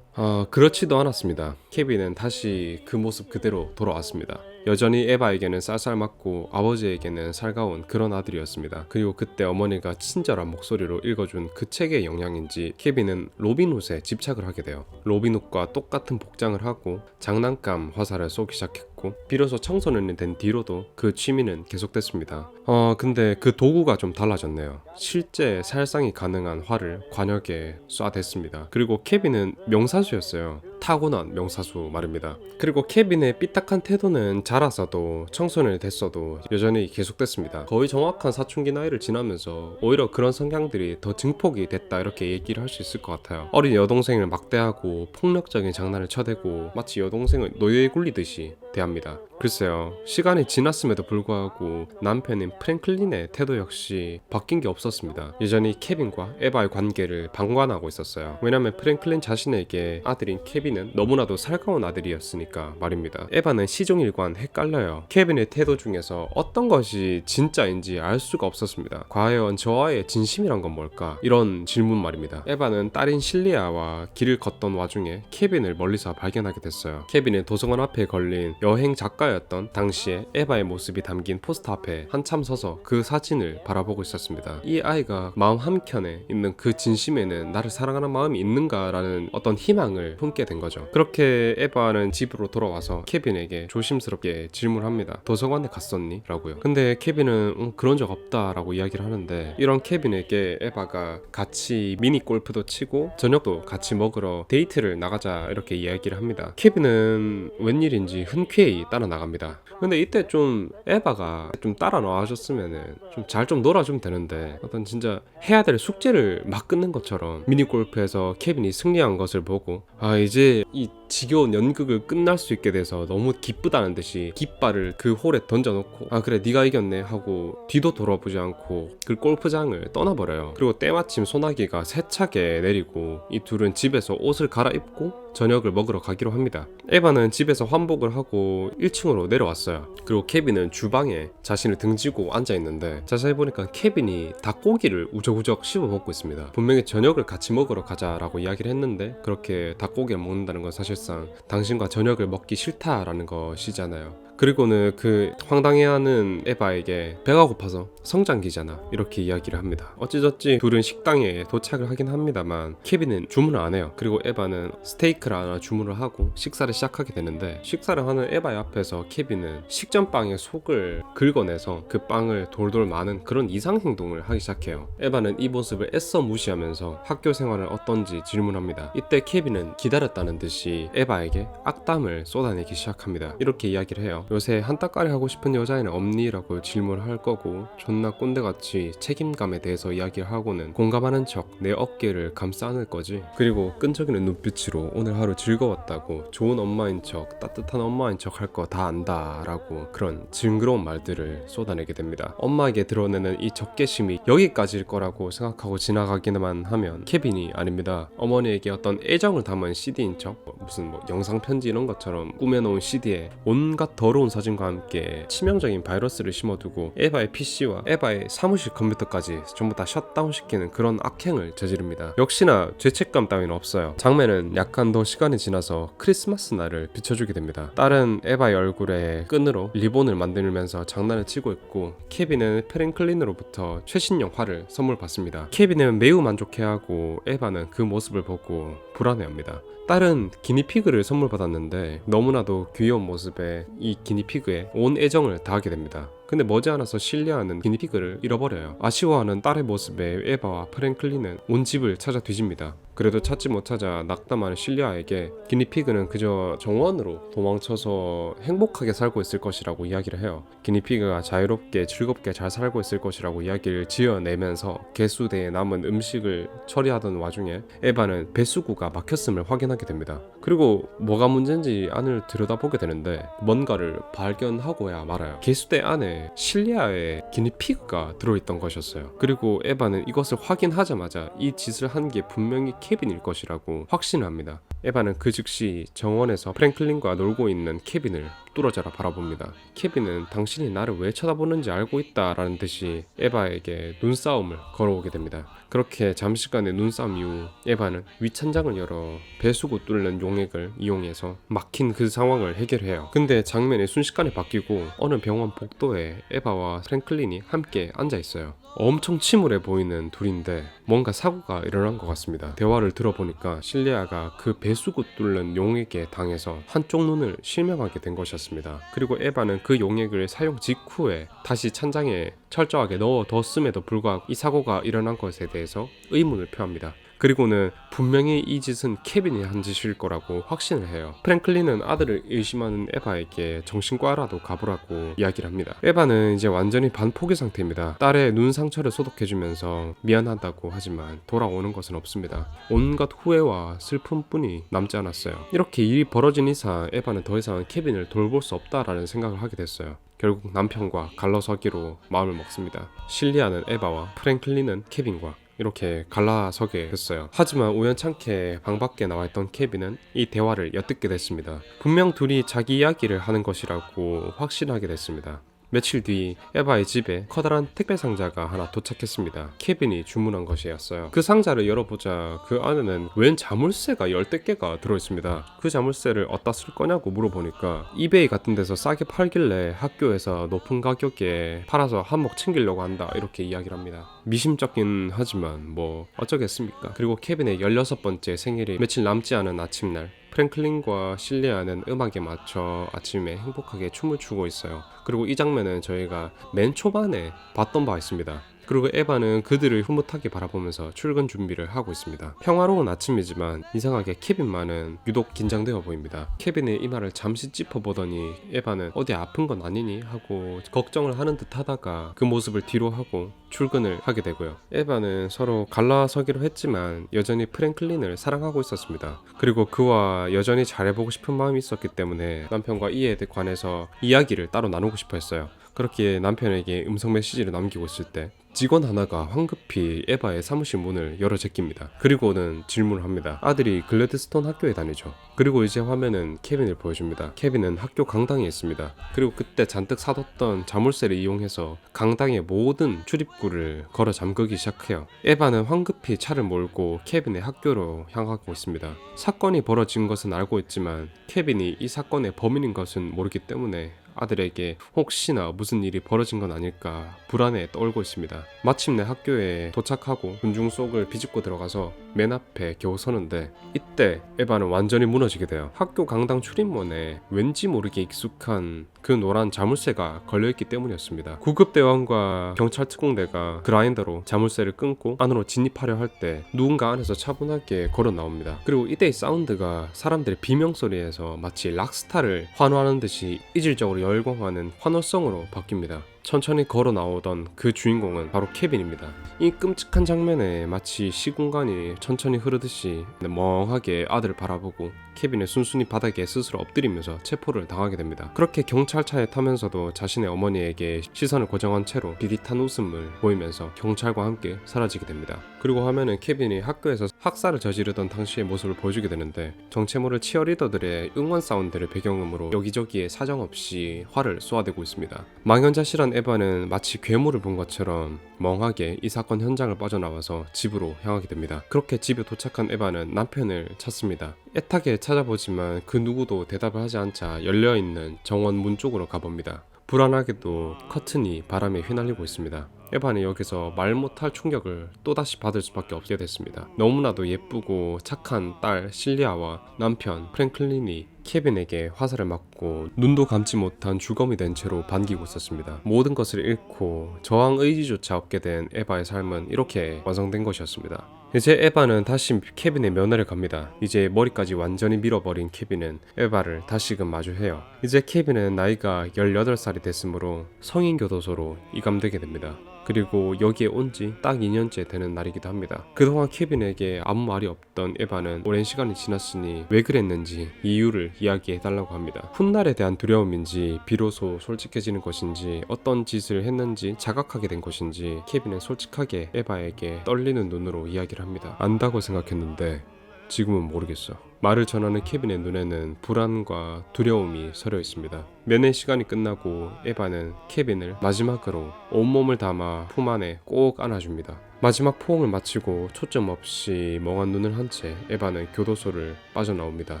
그렇지도 않았습니다. 케빈은 다시 그 모습 그대로 돌아왔습니다. 여전히 에바에게는 쌀쌀맞고 아버지에게는 살가운 그런 아들이었습니다. 그리고 그때 어머니가 친절한 목소리로 읽어준 그 책의 영향인지 케빈은 로빈훗에 집착을 하게 돼요. 로빈훗과 똑같은 복장을 하고 장난감 화살을 쏘기 시작했고 비로소 청소년이 된 뒤로도 그 취미는 계속됐습니다. 근데 그 도구가 좀 달라졌네요. 실제 살상이 가능한 활을 관역에 쏴댔습니다. 그리고 케빈은 명사수였어요. 타고난 명사수 말입니다. 그리고 케빈의 삐딱한 태도는 자라서도 청소년이 됐어도 여전히 계속됐습니다. 거의 정확한 사춘기 나이를 지나면서 오히려 그런 성향들이 더 증폭이 됐다 이렇게 얘기를 할 수 있을 것 같아요. 어린 여동생을 막대하고 폭력적인 장난을 쳐대고 마치 여동생을 노예에 굴리듯이 대합니다. 글쎄요, 시간이 지났음에도 불구하고 남편인 프랭클린의 태도 역시 바뀐 게 없었습니다. 여전히 케빈과 에바의 관계를 방관하고 있었어요. 왜냐면 프랭클린 자신에게 아들인 케빈은 너무나도 살가운 아들이었으니까 말입니다. 에바는 시종일관 헷갈려요. 케빈의 태도 중에서 어떤 것이 진짜인지 알 수가 없었습니다. 과연 저와의 진심이란 건 뭘까? 이런 질문 말입니다. 에바는 딸인 실리아와 길을 걷던 와중에 케빈을 멀리서 발견하게 됐어요. 케빈은 도서관 앞에 걸린 여행 작가였던 당시에 에바의 모습이 담긴 포스터 앞에 한참 서서 그 사진을 바라보고 있었습니다. 이 아이가 마음 한켠에 있는 그 진심에는 나를 사랑하는 마음이 있는가라는 어떤 희망을 품게 된 거죠. 그렇게 에바는 집으로 돌아와서 케빈에게 조심스럽게 질문합니다. 도서관에 갔었니? 라고요. 근데 케빈은 그런 적 없다 라고 이야기를 하는데 이런 케빈에게 에바가 같이 미니 골프도 치고 저녁도 같이 먹으러 데이트를 나가자 이렇게 이야기를 합니다. 케빈은 웬일인지 흔쾌히 따라 나갑니다. 근데 이때 좀 에바가 좀 따라 나와줬으면은 좀 잘 좀 놀아주면 되는데 어떤 진짜 해야 될 숙제를 막 끊는 것처럼 미니 골프에서 케빈이 승리한 것을 보고 이제 이 지겨운 연극을 끝날 수 있게 돼서 너무 기쁘다는 듯이 깃발을 그 홀에 던져놓고 그래 네가 이겼네 하고 뒤도 돌아보지 않고 그 골프장을 떠나버려요. 그리고 때마침 소나기가 세차게 내리고 이 둘은 집에서 옷을 갈아입고 저녁을 먹으러 가기로 합니다. 에바는 집에서 환복을 하고 1층으로 내려왔어요. 그리고 케빈은 주방에 자신을 등지고 앉아있는데 자세히 보니까 케빈이 닭고기를 우적우적 씹어 먹고 있습니다. 분명히 저녁을 같이 먹으러 가자라고 이야기를 했는데 그렇게 닭고기를 먹는다는 건 사실상 당신과 저녁을 먹기 싫다라는 것이잖아요. 그리고는 그 황당해하는 에바에게 배가 고파서 성장기잖아 이렇게 이야기를 합니다. 어찌저찌 둘은 식당에 도착을 하긴 합니다만 케빈은 주문을 안 해요. 그리고 에바는 스테이크를 하나 주문을 하고 식사를 시작하게 되는데, 식사를 하는 에바의 앞에서 케빈은 식전빵에 속을 긁어내서 그 빵을 돌돌 마는 그런 이상 행동을 하기 시작해요. 에바는 이 모습을 애써 무시하면서 학교 생활은 어떤지 질문합니다. 이때 케빈은 기다렸다는 듯이 에바에게 악담을 쏟아내기 시작합니다. 이렇게 이야기를 해요. 요새 한따까리 하고 싶은 여자애는 없니? 라고 질문을 할 거고, 존나 꼰대같이 책임감에 대해서 이야기를 하고는 공감하는 척 내 어깨를 감싸 안을 거지. 그리고 끈적이는 눈빛으로 오늘 하루 즐거웠다고, 좋은 엄마인 척, 따뜻한 엄마인 척 할 거 다 안다 라고 그런 징그러운 말들을 쏟아내게 됩니다. 엄마에게 드러내는 이 적개심이 여기까지일 거라고 생각하고 지나가기만 하면 케빈이 아닙니다. 어머니에게 어떤 애정을 담은 CD인 척, 무슨 영상편지 이런 것처럼 꾸며놓은 CD에 온갖 더러운 사진과 함께 치명적인 바이러스를 심어두고 에바의 PC와 에바의 사무실 컴퓨터까지 전부 다 셧다운시키는 그런 악행을 저지릅니다. 역시나 죄책감 따위는 없어요. 장면은 약간 더 시간이 지나서 크리스마스 날을 비춰주게 됩니다. 딸은 에바의 얼굴에 끈으로 리본을 만들면서 장난을 치고 있고, 케빈은 프랭클린으로부터 최신형 활을 선물 받습니다. 케빈은 매우 만족해하고 에바는 그 모습을 보고 불안해합니다. 딸은 기니피그를 선물 받았는데 너무나도 귀여운 모습에 이 기니피그에 온 애정을 다하게 됩니다. 근데 머지않아서 실리아는 기니피그를 잃어버려요. 아쉬워하는 딸의 모습에 에바와 프랭클린은 온 집을 찾아 뒤집니다. 그래도 찾지 못하자 낙담하는 실리아에게 기니피그는 그저 정원으로 도망쳐서 행복하게 살고 있을 것이라고 이야기를 해요. 기니피그가 자유롭게 즐겁게 잘 살고 있을 것이라고 이야기를 지어내면서 개수대에 남은 음식을 처리하던 와중에 에바는 배수구가 막혔음을 확인하게 됩니다. 그리고 뭐가 문제인지 안을 들여다보게 되는데 뭔가를 발견하고야 말아요. 개수대 안에 실리아의 기니피그가 들어있던 것이었어요. 그리고 에바는 이것을 확인하자마자 이 짓을 한 게 분명히 케빈일 것이라고 확신을 합니다. 에바는 그 즉시 정원에서 프랭클린과 놀고 있는 케빈을 뚫어져라 바라봅니다. 케빈은 당신이 나를 왜 쳐다보는지 알고 있다 라는 듯이 에바에게 눈싸움을 걸어오게 됩니다. 그렇게 잠시간의 눈싸움 이후 에바는 위천장을 열어 배수구 뚫는 용액을 이용해서 막힌 그 상황을 해결해요. 근데 장면이 순식간에 바뀌고 어느 병원 복도에 에바와 프랭클린이 함께 앉아 있어요. 엄청 침울해 보이는 둘인데 뭔가 사고가 일어난 것 같습니다. 대화를 들어보니까 실리아가 그 배수구 뚫는 용액에 당해서 한쪽 눈을 실명하게 된 것이었습니다. 그리고 에바는 그 용액을 사용 직후에 다시 찬장에 철저하게 넣어뒀음에도 불구하고 이 사고가 일어난 것에 대해서 의문을 표합니다. 그리고는 분명히 이 짓은 케빈이 한 짓일 거라고 확신을 해요. 프랭클린은 아들을 의심하는 에바에게 정신과라도 가보라고 이야기를 합니다. 에바는 이제 완전히 반포기 상태입니다. 딸의 눈 상처를 소독해주면서 미안하다고 하지만 돌아오는 것은 없습니다. 온갖 후회와 슬픔뿐이 남지 않았어요. 이렇게 일이 벌어진 이상 에바는 더 이상 케빈을 돌볼 수 없다라는 생각을 하게 됐어요. 결국 남편과 갈라서기로 마음을 먹습니다. 실리아는 에바와 프랭클린은 케빈과 이렇게 갈라서게 됐어요. 하지만 우연찮게 방 밖에 나와있던 케빈은 이 대화를 엿듣게 됐습니다. 분명 둘이 자기 이야기를 하는 것이라고 확신하게 됐습니다. 며칠 뒤 에바의 집에 커다란 택배 상자가 하나 도착했습니다. 케빈이 주문한 것이었어요. 그 상자를 열어보자 그 안에는 웬 자물쇠가 열댓 개가 들어있습니다. 그 자물쇠를 어디다 쓸 거냐고 물어보니까 이베이 같은 데서 싸게 팔길래 학교에서 높은 가격에 팔아서 한몫 챙기려고 한다 이렇게 이야기를 합니다. 미심쩍긴 하지만 뭐 어쩌겠습니까. 그리고 케빈의 16번째 생일이 며칠 남지 않은 아침날, 프랭클린과 실리아는 음악에 맞춰 아침에 행복하게 춤을 추고 있어요. 그리고 이 장면은 저희가 맨 초반에 봤던 바 있습니다. 그리고 에바는 그들을 흐뭇하게 바라보면서 출근 준비를 하고 있습니다. 평화로운 아침이지만 이상하게 케빈만은 유독 긴장되어 보입니다. 케빈의 이마를 잠시 짚어보더니 에바는 어디 아픈 건 아니니? 하고 걱정을 하는 듯 하다가 그 모습을 뒤로 하고 출근을 하게 되고요. 에바는 서로 갈라서기로 했지만 여전히 프랭클린을 사랑하고 있었습니다. 그리고 그와 여전히 잘해보고 싶은 마음이 있었기 때문에 남편과 이에 관해서 이야기를 따로 나누고 싶어 했어요. 그렇게 남편에게 음성 메시지를 남기고 있을 때 직원 하나가 황급히 에바의 사무실 문을 열어 제낍니다. 그리고는 질문을 합니다. 아들이 글래드스톤 학교에 다니죠. 그리고 이제 화면은 케빈을 보여줍니다. 케빈은 학교 강당에 있습니다. 그리고 그때 잔뜩 사뒀던 자물쇠를 이용해서 강당의 모든 출입구를 걸어 잠그기 시작해요. 에바는 황급히 차를 몰고 케빈의 학교로 향하고 있습니다. 사건이 벌어진 것은 알고 있지만 케빈이 이 사건의 범인인 것은 모르기 때문에 아들에게 혹시나 무슨 일이 벌어진 건 아닐까 불안에 떨고 있습니다. 마침내 학교에 도착하고 군중 속을 비집고 들어가서 맨 앞에 겨우 서는데 이때 에바는 완전히 무너지게 돼요. 학교 강당 출입문에 왠지 모르게 익숙한 그 노란 자물쇠가 걸려있기 때문이었습니다. 구급대원과 경찰 특공대가 그라인더로 자물쇠를 끊고 안으로 진입하려 할 때 누군가 안에서 차분하게 걸어 나옵니다. 그리고 이때의 사운드가 사람들의 비명소리에서 마치 락스타를 환호하는 듯이 이질적으로 열광하는 환호성으로 바뀝니다. 천천히 걸어 나오던 그 주인공은 바로 케빈입니다. 이 끔찍한 장면에 마치 시공간이 천천히 흐르듯이 멍하게 아들을 바라보고 케빈은 순순히 바닥에 스스로 엎드리면서 체포를 당하게 됩니다. 그렇게 경찰차에 타면서도 자신의 어머니에게 시선을 고정한 채로 비릿한 웃음을 보이면서 경찰과 함께 사라지게 됩니다. 그리고 화면은 케빈이 학교에서 학살을 저지르던 당시의 모습을 보여주게 되는데 정체 모를 치어리더들의 응원 사운드를 배경음으로 여기저기에 사정없이 활을 쏘아대고 있습니다. 망연자실한 에바는 마치 괴물을 본 것처럼 멍하게 이 사건 현장을 빠져나와서 집으로 향하게 됩니다. 그렇게 집에 도착한 에바는 남편을 찾습니다. 애타게 찾아보지만 그 누구도 대답을 하지 않자 열려있는 정원 문 쪽으로 가봅니다. 불안하게도 커튼이 바람에 휘날리고 있습니다. 에바는 여기서 말 못할 충격을 또다시 받을 수밖에 없게 됐습니다. 너무나도 예쁘고 착한 딸 실리아와 남편 프랭클린이 케빈에게 화살을 맞고 눈도 감지 못한 주검이 된 채로 반기고 있었습니다. 모든 것을 잃고 저항 의지조차 없게 된 에바의 삶은 이렇게 완성된 것이었습니다. 이제 에바는 다시 케빈의 면회를 갑니다. 이제 머리까지 완전히 밀어버린 케빈은 에바를 다시금 마주해요. 이제 케빈은 나이가 18살이 됐으므로 성인 교도소로 이감되게 됩니다. 그리고 여기에 온 지 딱 2년째 되는 날이기도 합니다. 그동안 케빈에게 아무 말이 없던 에바는 오랜 시간이 지났으니 왜 그랬는지 이유를 이야기해달라고 합니다. 훗날에 대한 두려움인지 비로소 솔직해지는 것인지 어떤 짓을 했는지 자각하게 된 것인지 케빈은 솔직하게 에바에게 떨리는 눈으로 이야기를 합니다. 안다고 생각했는데 지금은 모르겠어. 말을 전하는 케빈의 눈에는 불안과 두려움이 서려 있습니다. 면회 시간이 끝나고 에바는 케빈을 마지막으로 온몸을 담아 품 안에 꼭 안아줍니다. 마지막 포옹을 마치고 초점 없이 멍한 눈을 한 채 에바는 교도소를 빠져나옵니다.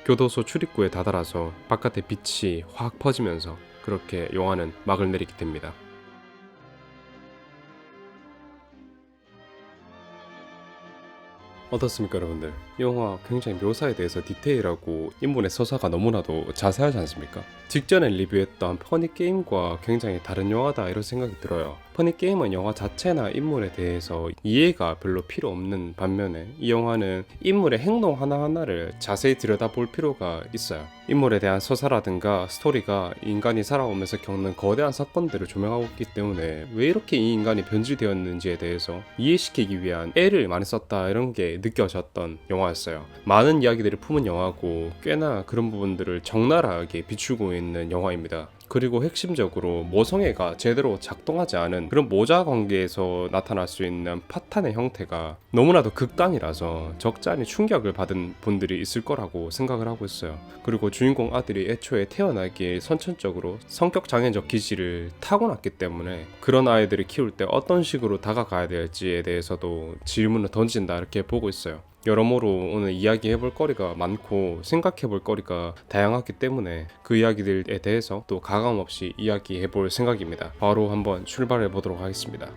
교도소 출입구에 다다라서 바깥에 빛이 확 퍼지면서 그렇게 영화는 막을 내리게 됩니다. 어떻습니까 여러분들? 이 영화 굉장히 묘사에 대해서 디테일하고 인물의 서사가 너무나도 자세하지 않습니까? 직전에 리뷰했던 퍼니게임과 굉장히 다른 영화다 이런 생각이 들어요. 퍼니게임은 영화 자체나 인물에 대해서 이해가 별로 필요 없는 반면에 이 영화는 인물의 행동 하나하나를 자세히 들여다볼 필요가 있어요. 인물에 대한 서사라든가 스토리가 인간이 살아오면서 겪는 거대한 사건들을 조명하고 있기 때문에 왜 이렇게 이 인간이 변질되었는지에 대해서 이해시키기 위한 애를 많이 썼다 이런 게 느껴졌던 영화였어요. 많은 이야기들을 품은 영화고 꽤나 그런 부분들을 적나라하게 비추고 있는 영화입니다. 그리고 핵심적으로 모성애가 제대로 작동하지 않은 그런 모자 관계에서 나타날 수 있는 파탄의 형태가 너무나도 극단이라서 적잖이 충격을 받은 분들이 있을 거라고 생각을 하고 있어요. 그리고 주인공 아들이 애초에 태어나기에 선천적으로 성격 장애적 기질을 타고났기 때문에 그런 아이들을 키울 때 어떤 식으로 다가가야 될지에 대해서도 질문을 던진다 이렇게 보고 있어요. 여러모로 오늘 이야기해볼 거리가 많고 생각해볼 거리가 다양하기 때문에 그 이야기들에 대해서 또 가감없이 이야기해볼 생각입니다. 바로 한번 출발해보도록 하겠습니다.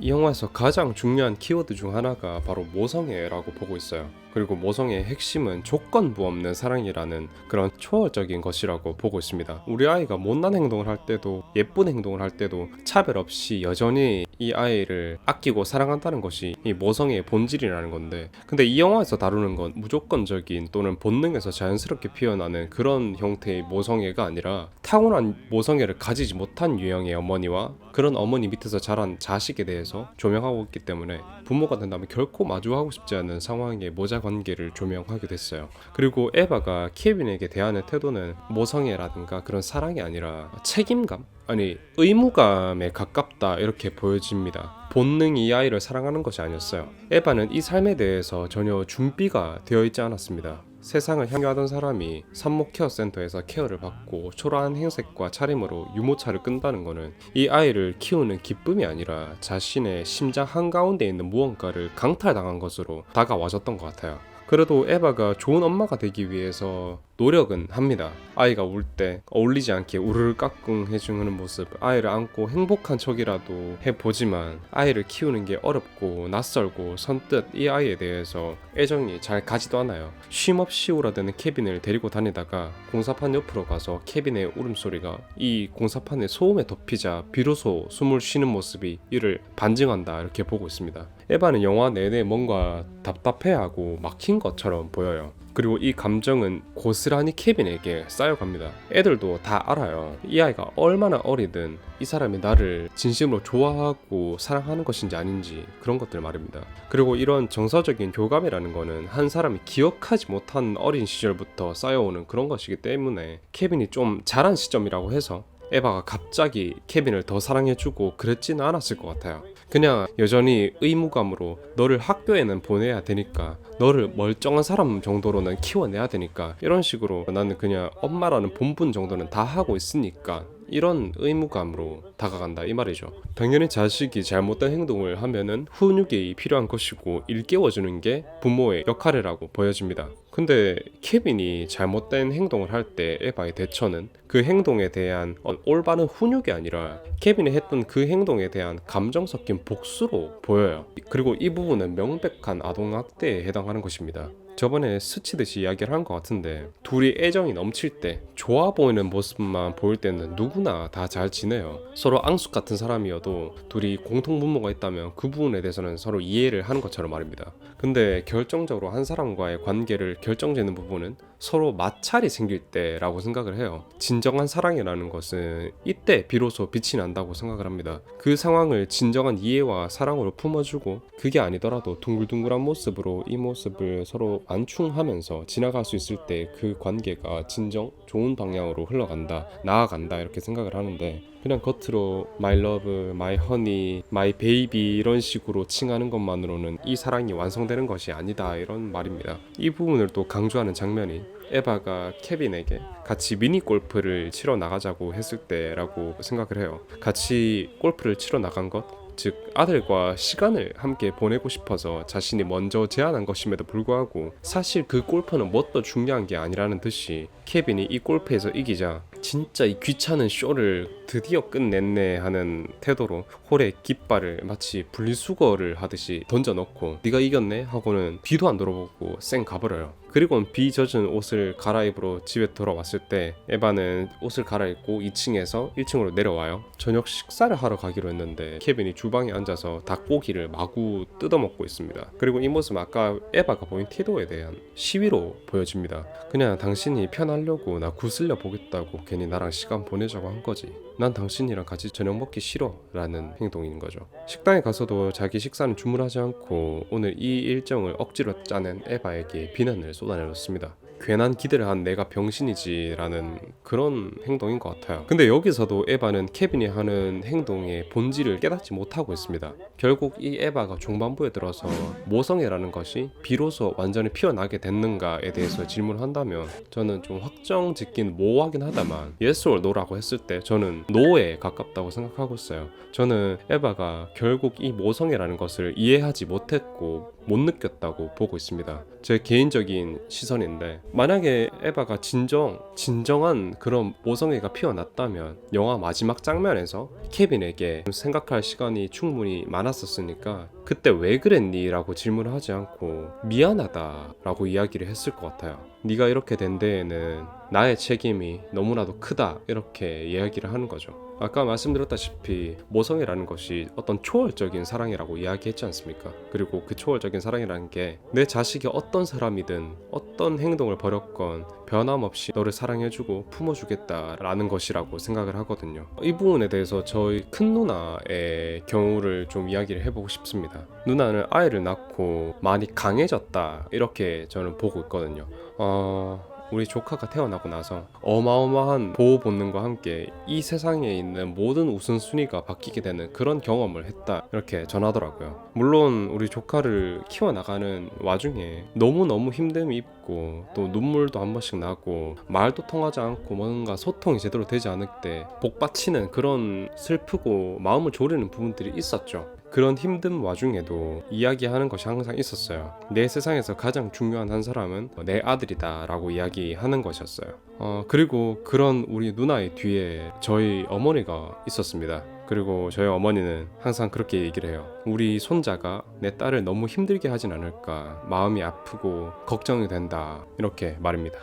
이 영화에서 가장 중요한 키워드 중 하나가 바로 모성애라고 보고 있어요. 그리고 모성애의 핵심은 조건부 없는 사랑이라는 그런 초월적인 것이라고 보고 있습니다. 우리 아이가 못난 행동을 할 때도 예쁜 행동을 할 때도 차별 없이 여전히 이 아이를 아끼고 사랑한다는 것이 이 모성애의 본질이라는 건데, 근데 이 영화에서 다루는 건 무조건적인 또는 본능에서 자연스럽게 피어나는 그런 형태의 모성애가 아니라 타고난 모성애를 가지지 못한 유형의 어머니와 그런 어머니 밑에서 자란 자식에 대해서 조명하고 있기 때문에 부모가 된다면 결코 마주하고 싶지 않은 상황의 모자 관계를 조명하게 됐어요. 그리고 에바가 케빈에게 대하는 태도는 모성애라든가 그런 사랑이 아니라 책임감? 아니 의무감에 가깝다 이렇게 보여집니다. 본능이 이 아이를 사랑하는 것이 아니었어요. 에바는 이 삶에 대해서 전혀 준비가 되어 있지 않았습니다. 세상을 향유하던 사람이 산모 케어 센터에서 케어를 받고 초라한 행색과 차림으로 유모차를 끈다는 것은 이 아이를 키우는 기쁨이 아니라 자신의 심장 한가운데 있는 무언가를 강탈당한 것으로 다가와졌던 것 같아요. 그래도 에바가 좋은 엄마가 되기 위해서 노력은 합니다. 아이가 울 때 어울리지 않게 우르르 깍꿍 해주는 모습, 아이를 안고 행복한 척이라도 해보지만 아이를 키우는 게 어렵고 낯설고 선뜻 이 아이에 대해서 애정이 잘 가지도 않아요. 쉼없이 울어대는 케빈을 데리고 다니다가 공사판 옆으로 가서 케빈의 울음소리가 이 공사판의 소음에 덮이자 비로소 숨을 쉬는 모습이 이를 반증한다, 이렇게 보고 있습니다. 에바는 영화 내내 뭔가 답답해하고 막힌 것처럼 보여요. 그리고 이 감정은 고스란히 케빈에게 쌓여갑니다. 애들도 다 알아요. 이 아이가 얼마나 어리든 이 사람이 나를 진심으로 좋아하고 사랑하는 것인지 아닌지, 그런 것들 말입니다. 그리고 이런 정서적인 교감이라는 거는 한 사람이 기억하지 못한 어린 시절부터 쌓여오는 그런 것이기 때문에 케빈이 좀 자란 시점이라고 해서 에바가 갑자기 케빈을 더 사랑해주고 그랬지는 않았을 것 같아요. 그냥 여전히 의무감으로 너를 학교에는 보내야 되니까, 너를 멀쩡한 사람 정도로는 키워내야 되니까, 이런 식으로 나는 그냥 엄마라는 본분 정도는 다 하고 있으니까 이런 의무감으로 다가간다, 이 말이죠. 당연히 자식이 잘못된 행동을 하면은 훈육이 필요한 것이고 일깨워주는 게 부모의 역할이라고 보여집니다. 근데 케빈이 잘못된 행동을 할 때 에바의 대처는 그 행동에 대한 올바른 훈육이 아니라 케빈이 했던 그 행동에 대한 감정 섞인 복수로 보여요. 그리고 이 부분은 명백한 아동학대에 해당하는 것입니다. 저번에 스치듯이 이야기를 한 것 같은데, 둘이 애정이 넘칠 때 좋아 보이는 모습만 보일 때는 누구나 다 잘 지내요. 서로 앙숙 같은 사람이어도 둘이 공통 분모가 있다면 그 부분에 대해서는 서로 이해를 하는 것처럼 말입니다. 근데 결정적으로 한 사람과의 관계를 결정짓는 부분은 서로 마찰이 생길 때라고 생각을 해요. 진정한 사랑이라는 것은 이때 비로소 빛이 난다고 생각을 합니다. 그 상황을 진정한 이해와 사랑으로 품어주고, 그게 아니더라도 둥글둥글한 모습으로 이 모습을 서로 안충하면서 지나갈 수 있을 때 그 관계가 진정 좋은 방향으로 흘러간다, 나아간다, 이렇게 생각을 하는데, 그냥 겉으로 my love, my honey, my baby 이런 식으로 칭하는 것만으로는 이 사랑이 완성되는 것이 아니다, 이런 말입니다. 이 부분을 또 강조하는 장면이 에바가 케빈에게 같이 미니 골프를 치러 나가자고 했을 때라고 생각을 해요. 같이 골프를 치러 나간 것, 즉 아들과 시간을 함께 보내고 싶어서 자신이 먼저 제안한 것임에도 불구하고 사실 그 골프는 뭣도 중요한 게 아니라는 듯이 케빈이 이 골프에서 이기자 진짜 이 귀찮은 쇼를 드디어 끝냈네 하는 태도로 홀에 깃발을 마치 분리수거를 하듯이 던져놓고 네가 이겼네 하고는 뒤도 안 돌아보고 쌩 가버려요. 그리고는 비 젖은 옷을 갈아입으러 집에 돌아왔을 때 에바는 옷을 갈아입고 2층에서 1층으로 내려와요. 저녁 식사를 하러 가기로 했는데 케빈이 주방에 앉아서 닭고기를 마구 뜯어먹고 있습니다. 그리고 이 모습은 아까 에바가 보인 태도에 대한 시위로 보여집니다. 그냥 당신이 편하려고 나 구슬려 보겠다고 괜히 나랑 시간 보내자고 한 거지. 난 당신이랑 같이 저녁 먹기 싫어 라는 행동인 거죠. 식당에 가서도 자기 식사는 주문하지 않고 오늘 이 일정을 억지로 짜낸 에바에게 비난을 쏟아내렸습니다. 괜한 기대를 한 내가 병신이지 라는 그런 행동인 것 같아요. 근데 여기서도 에바는 케빈이 하는 행동의 본질을 깨닫지 못하고 있습니다. 결국 이 에바가 중반부에 들어서 모성애라는 것이 비로소 완전히 피어나게 됐는가에 대해서 질문을 한다면 저는 좀 확정 짓긴 모호하긴 하다만 yes or no라고 했을 때 저는 no에 가깝다고 생각하고 있어요. 저는 에바가 결국 이 모성애라는 것을 이해하지 못했고 못 느꼈다고 보고 있습니다. 제 개인적인 시선인데, 만약에 에바가 진정한 그런 모성애가 피어났다면 영화 마지막 장면에서 케빈에게 생각할 시간이 충분히 많았었으니까 그때 왜 그랬니? 라고 질문을 하지 않고 미안하다 라고 이야기를 했을 것 같아요. 네가 이렇게 된 데에는 나의 책임이 너무나도 크다, 이렇게 이야기를 하는 거죠. 아까 말씀드렸다시피 모성애라는 것이 어떤 초월적인 사랑이라고 이야기했지 않습니까? 그리고 그 초월적인 사랑이라는 게 내 자식이 어떤 사람이든 어떤 행동을 벌였건 변함없이 너를 사랑해주고 품어주겠다라는 것이라고 생각을 하거든요. 이 부분에 대해서 저희 큰 누나의 경우를 좀 이야기를 해보고 싶습니다. 누나는 아이를 낳고 많이 강해졌다, 이렇게 저는 보고 있거든요. 우리 조카가 태어나고 나서 어마어마한 보호 본능과 함께 이 세상에 있는 모든 우선순위가 바뀌게 되는 그런 경험을 했다, 이렇게 전하더라고요. 물론 우리 조카를 키워나가는 와중에 너무너무 힘듦이 있고 또 눈물도 한 번씩 나고 말도 통하지 않고 뭔가 소통이 제대로 되지 않을 때 복받치는 그런 슬프고 마음을 졸이는 부분들이 있었죠. 그런 힘든 와중에도 이야기하는 것이 항상 있었어요. 내 세상에서 가장 중요한 한 사람은 내 아들이다 라고 이야기하는 것이었어요. 그리고 그런 우리 누나의 뒤에 저희 어머니가 있었습니다. 그리고 저희 어머니는 항상 그렇게 얘기를 해요. 우리 손자가 내 딸을 너무 힘들게 하진 않을까, 마음이 아프고 걱정이 된다, 이렇게 말입니다.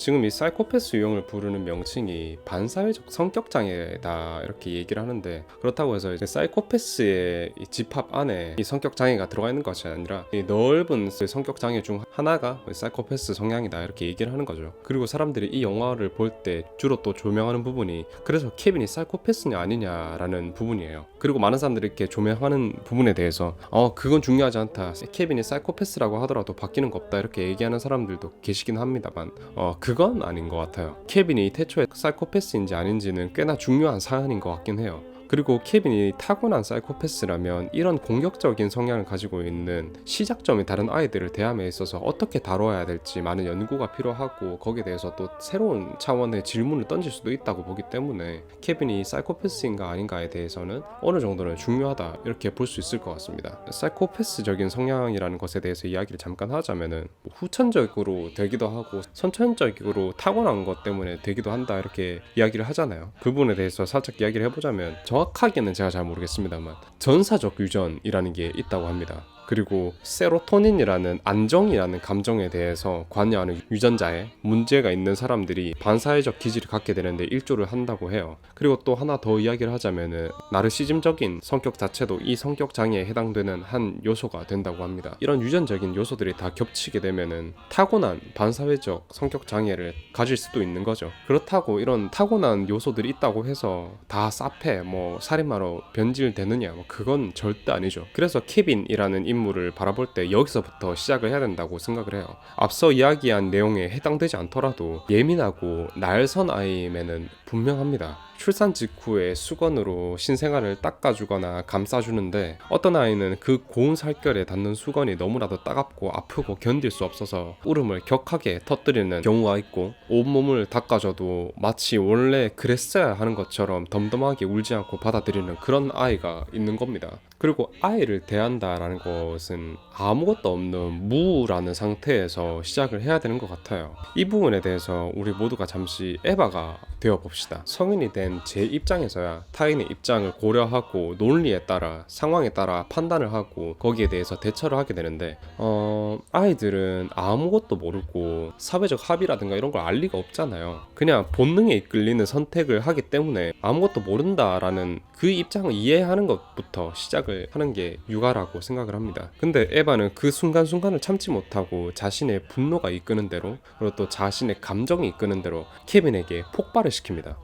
지금 이 사이코패스 유형을 부르는 명칭이 반사회적 성격장애다 이렇게 얘기를 하는데, 그렇다고 해서 이제 사이코패스의 이 집합 안에 이 성격장애가 들어가 있는 것이 아니라 이 넓은 성격장애 중 하나가 사이코패스 성향이다 이렇게 얘기를 하는 거죠. 그리고 사람들이 이 영화를 볼 때 주로 또 조명하는 부분이 그래서 케빈이 사이코패스냐 아니냐라는 부분이에요. 그리고 많은 사람들이 이렇게 조명하는 부분에 대해서 그건 중요하지 않다, 케빈이 사이코패스라고 하더라도 바뀌는 거 없다 이렇게 얘기하는 사람들도 계시긴 합니다만 그건 아닌 것 같아요. 케빈이 태초에 사이코패스인지 아닌지는 꽤나 중요한 사안인 것 같긴 해요. 그리고 케빈이 타고난 사이코패스라면 이런 공격적인 성향을 가지고 있는 시작점이 다른 아이들을 대함에 있어서 어떻게 다뤄야 될지 많은 연구가 필요하고, 거기에 대해서 또 새로운 차원의 질문을 던질 수도 있다고 보기 때문에 케빈이 사이코패스인가 아닌가에 대해서는 어느 정도는 중요하다 이렇게 볼 수 있을 것 같습니다. 사이코패스적인 성향이라는 것에 대해서 이야기를 잠깐 하자면은 후천적으로 되기도 하고 선천적으로 타고난 것 때문에 되기도 한다 이렇게 이야기를 하잖아요. 그 부분에 대해서 살짝 이야기를 해보자면, 정확하게는 제가 잘 모르겠습니다만 전사적 유전이라는 게 있다고 합니다. 그리고 세로토닌이라는 안정이라는 감정에 대해서 관여하는 유전자에 문제가 있는 사람들이 반사회적 기질을 갖게 되는데 일조를 한다고 해요. 그리고 또 하나 더 이야기를 하자면은 나르시즘적인 성격 자체도 이 성격 장애에 해당되는 한 요소가 된다고 합니다. 이런 유전적인 요소들이 다 겹치게 되면은 타고난 반사회적 성격 장애를 가질 수도 있는 거죠. 그렇다고 이런 타고난 요소들이 있다고 해서 다 사페 살인마로 변질되느냐, 그건 절대 아니죠. 그래서 케빈이라는 인물을 바라볼 때 여기서부터 시작을 해야 된다고 생각을 해요. 앞서 이야기한 내용에 해당되지 않더라도 예민하고 날선 아이임에는 분명합니다. 출산 직후에 수건으로 신생아를 닦아주거나 감싸주는데 어떤 아이는 그 고운 살결에 닿는 수건이 너무나도 따갑고 아프고 견딜 수 없어서 울음을 격하게 터뜨리는 경우가 있고, 온몸을 닦아줘도 마치 원래 그랬어야 하는 것처럼 덤덤하게 울지 않고 받아들이는 그런 아이가 있는 겁니다. 그리고 아이를 대한다라는 것은 아무것도 없는 무라는 상태에서 시작을 해야 되는 것 같아요. 이 부분에 대해서 우리 모두가 잠시 에바가 되어봅시다. 성인이 된 제 입장에서야 타인의 입장을 고려하고 논리에 따라 상황에 따라 판단을 하고 거기에 대해서 대처를 하게 되는데, 아이들은 아무것도 모르고 사회적 합의라든가 이런 걸 알 리가 없잖아요. 그냥 본능에 이끌리는 선택을 하기 때문에 아무것도 모른다라는 그 입장을 이해하는 것부터 시작을 하는 게 육아라고 생각을 합니다. 근데 에바는 그 순간순간을 참지 못하고 자신의 분노가 이끄는 대로, 그리고 또 자신의 감정이 이끄는 대로 케빈에게 폭발을 시킵니다.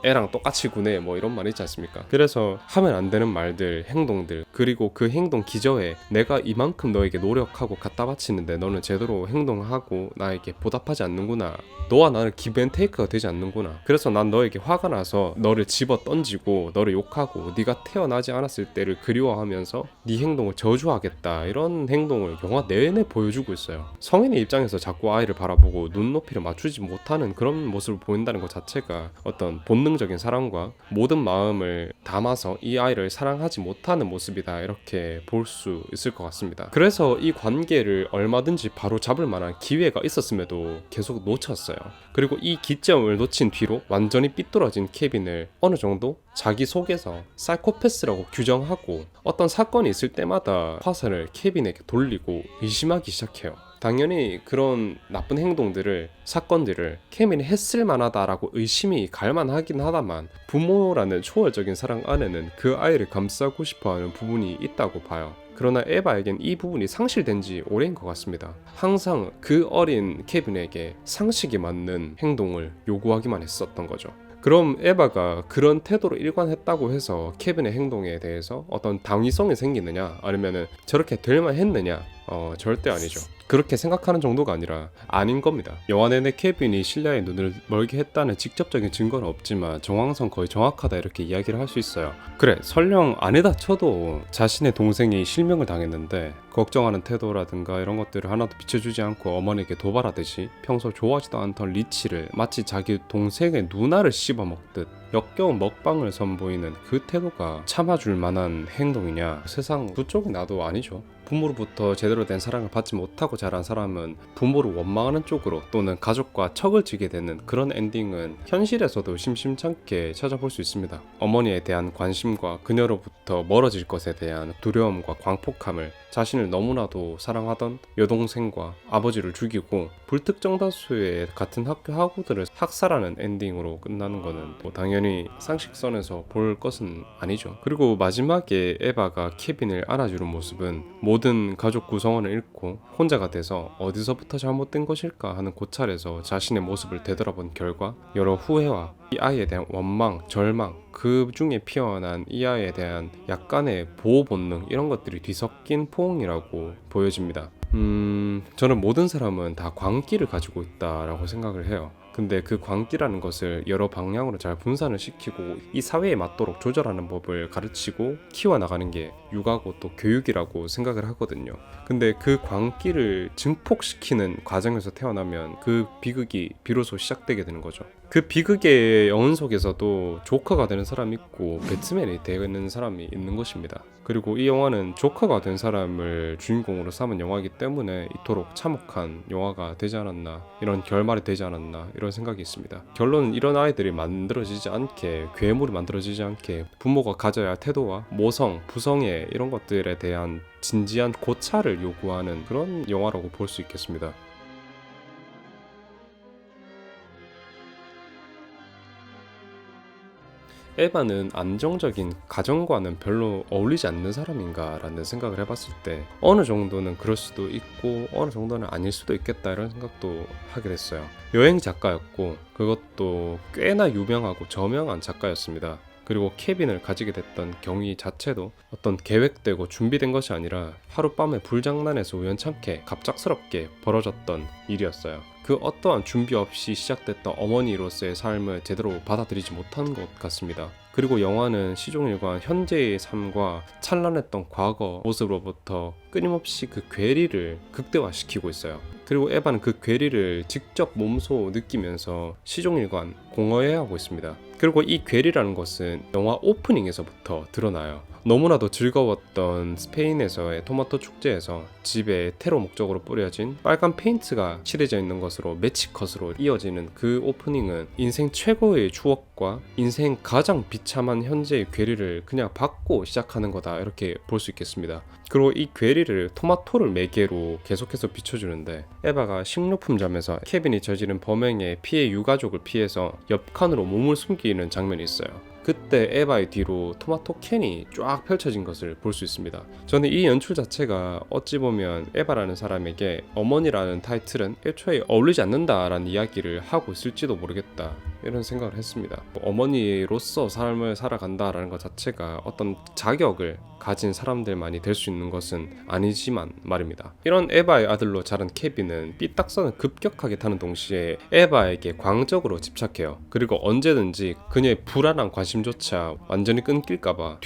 애랑 똑같이 구네 이런 말 있지 않습니까? 그래서 하면 안 되는 말들, 행동들, 그리고 그 행동 기저에 내가 이만큼 너에게 노력하고 갖다 바치는데 너는 제대로 행동하고 나에게 보답하지 않는구나, 너와 나는 기브앤테이크가 되지 않는구나, 그래서 난 너에게 화가 나서 너를 집어 던지고 너를 욕하고 네가 태어나지 않았을 때를 그리워하면서 네 행동을 저주하겠다, 이런 행동을 영화 내내 보여주고 있어요. 성인의 입장에서 자꾸 아이를 바라보고 눈높이를 맞추지 못하는 그런 모습을 보인다는 것 자체가 어떤 본능적인 사랑과 모든 마음을 담아서 이 아이를 사랑하지 못하는 모습이다, 이렇게 볼 수 있을 것 같습니다. 그래서 이 관계를 얼마든지 바로 잡을 만한 기회가 있었음에도 계속 놓쳤어요. 그리고 이 기점을 놓친 뒤로 완전히 삐뚤어진 케빈을 어느 정도 자기 속에서 사이코패스라고 규정하고 어떤 사건이 있을 때마다 화살을 케빈에게 돌리고 의심하기 시작해요. 당연히 그런 나쁜 행동들을, 사건들을 케빈이 했을 만하다라고 의심이 갈만하긴 하다만 부모라는 초월적인 사랑 안에는 그 아이를 감싸고 싶어하는 부분이 있다고 봐요. 그러나 에바에겐 이 부분이 상실된 지 오래인 것 같습니다. 항상 그 어린 케빈에게 상식이 맞는 행동을 요구하기만 했었던 거죠. 그럼 에바가 그런 태도로 일관했다고 해서 케빈의 행동에 대해서 어떤 당위성이 생기느냐, 아니면은 저렇게 될만 했느냐? 절대 아니죠. 그렇게 생각하는 정도가 아니라 아닌 겁니다. 영화 내내 케빈이 실리아의 눈을 멀게 했다는 직접적인 증거는 없지만 정황상 거의 정확하다 이렇게 이야기를 할 수 있어요. 그래, 설령 아니다 쳐도 자신의 동생이 실명을 당했는데 걱정하는 태도라든가 이런 것들을 하나도 비춰주지 않고 어머니에게 도발하듯이 평소 좋아하지도 않던 리치를 마치 자기 동생의 누나를 씹어먹듯 역겨운 먹방을 선보이는 그 태도가 참아줄 만한 행동이냐? 세상 그쪽이 나도 아니죠. 부모로부터 제대로 된 사랑을 받지 못하고 자란 사람은 부모를 원망하는 쪽으로 또는 가족과 척을 지게 되는 그런 엔딩은 현실에서도 심심찮게 찾아볼 수 있습니다. 어머니에 대한 관심과 그녀로부터 멀어질 것에 대한 두려움과 광폭함을 자신을 너무나도 사랑하던 여동생과 아버지를 죽이고 불특정 다수의 같은 학교 학우들을 학살하는 엔딩으로 끝나는 거는 당연히 상식선에서 볼 것은 아니죠. 그리고 마지막에 에바가 케빈을 안아주는 모습은 모든 가족 구성원을 잃고 혼자가 돼서 어디서부터 잘못된 것일까 하는 고찰에서 자신의 모습을 되돌아본 결과 여러 후회와 이 아이에 대한 원망, 절망, 그 중에 피어난 이 아이에 대한 약간의 보호 본능 이런 것들이 뒤섞인 포옹이라고 보여집니다. 저는 모든 사람은 다 광기를 가지고 있다라고 생각을 해요. 근데 그 광기라는 것을 여러 방향으로 잘 분산을 시키고 이 사회에 맞도록 조절하는 법을 가르치고 키워나가는 게 육아고 또 교육이라고 생각을 하거든요. 근데 그 광기를 증폭시키는 과정에서 태어나면 그 비극이 비로소 시작되게 되는 거죠. 그 비극의 영혼 속에서도 조커가 되는 사람이 있고 배트맨이 되는 사람이 있는 것입니다. 그리고 이 영화는 조커가 된 사람을 주인공으로 삼은 영화이기 때문에 이토록 참혹한 영화가 되지 않았나, 이런 결말이 되지 않았나 이런 생각이 있습니다. 결론은 이런 아이들이 만들어지지 않게, 괴물이 만들어지지 않게 부모가 가져야 할 태도와 모성, 부성애 이런 것들에 대한 진지한 고찰을 요구하는 그런 영화라고 볼 수 있겠습니다. 에바는 안정적인 가정과는 별로 어울리지 않는 사람인가 라는 생각을 해봤을 때 어느 정도는 그럴 수도 있고 어느 정도는 아닐 수도 있겠다 이런 생각도 하게 됐어요. 여행 작가였고 그것도 꽤나 유명하고 저명한 작가였습니다. 그리고 케빈을 가지게 됐던 경위 자체도 어떤 계획되고 준비된 것이 아니라 하룻밤에 불장난에서 우연찮게 갑작스럽게 벌어졌던 일이었어요. 그 어떠한 준비 없이 시작됐던 어머니로서의 삶을 제대로 받아들이지 못한 것 같습니다. 그리고 영화는 시종일관 현재의 삶과 찬란했던 과거 모습으로부터 끊임없이 그 괴리를 극대화시키고 있어요. 그리고 에바는 그 괴리를 직접 몸소 느끼면서 시종일관 공허해하고 있습니다. 그리고 이 괴리라는 것은 영화 오프닝에서부터 드러나요. 너무나도 즐거웠던 스페인에서의 토마토 축제에서 집에 테러 목적으로 뿌려진 빨간 페인트가 칠해져 있는 것으로 매치컷으로 이어지는 그 오프닝은 인생 최고의 추억과 인생 가장 비참한 현재의 괴리를 그냥 받고 시작하는 거다 이렇게 볼 수 있겠습니다. 그리고 이 괴리를 토마토를 매개로 계속해서 비춰주는데 에바가 식료품점에서 케빈이 저지른 범행의 피해 유가족을 피해서 옆 칸으로 몸을 숨기는 장면이 있어요. 그때 에바의 뒤로 토마토 캔이 쫙 펼쳐진 것을 볼 수 있습니다. 저는 이 연출 자체가 어찌 보면 에바라는 사람에게 어머니라는 타이틀은 애초에 어울리지 않는다라는 이야기를 하고 있을지도 모르겠다 이런 생각을 했습니다. 어머니로서 삶을 살아간다라는 것 자체가 어떤 자격을 가진 사람들만이 될 수 있는 것은 아니지만 말입니다. 이런 에바의 아들로 자란 케빈은 삐딱선을 급격하게 타는 동시에 에바에게 광적으로 집착해요. 그리고 언제든지 그녀의 불안한 관심조차 완전히 끊길까봐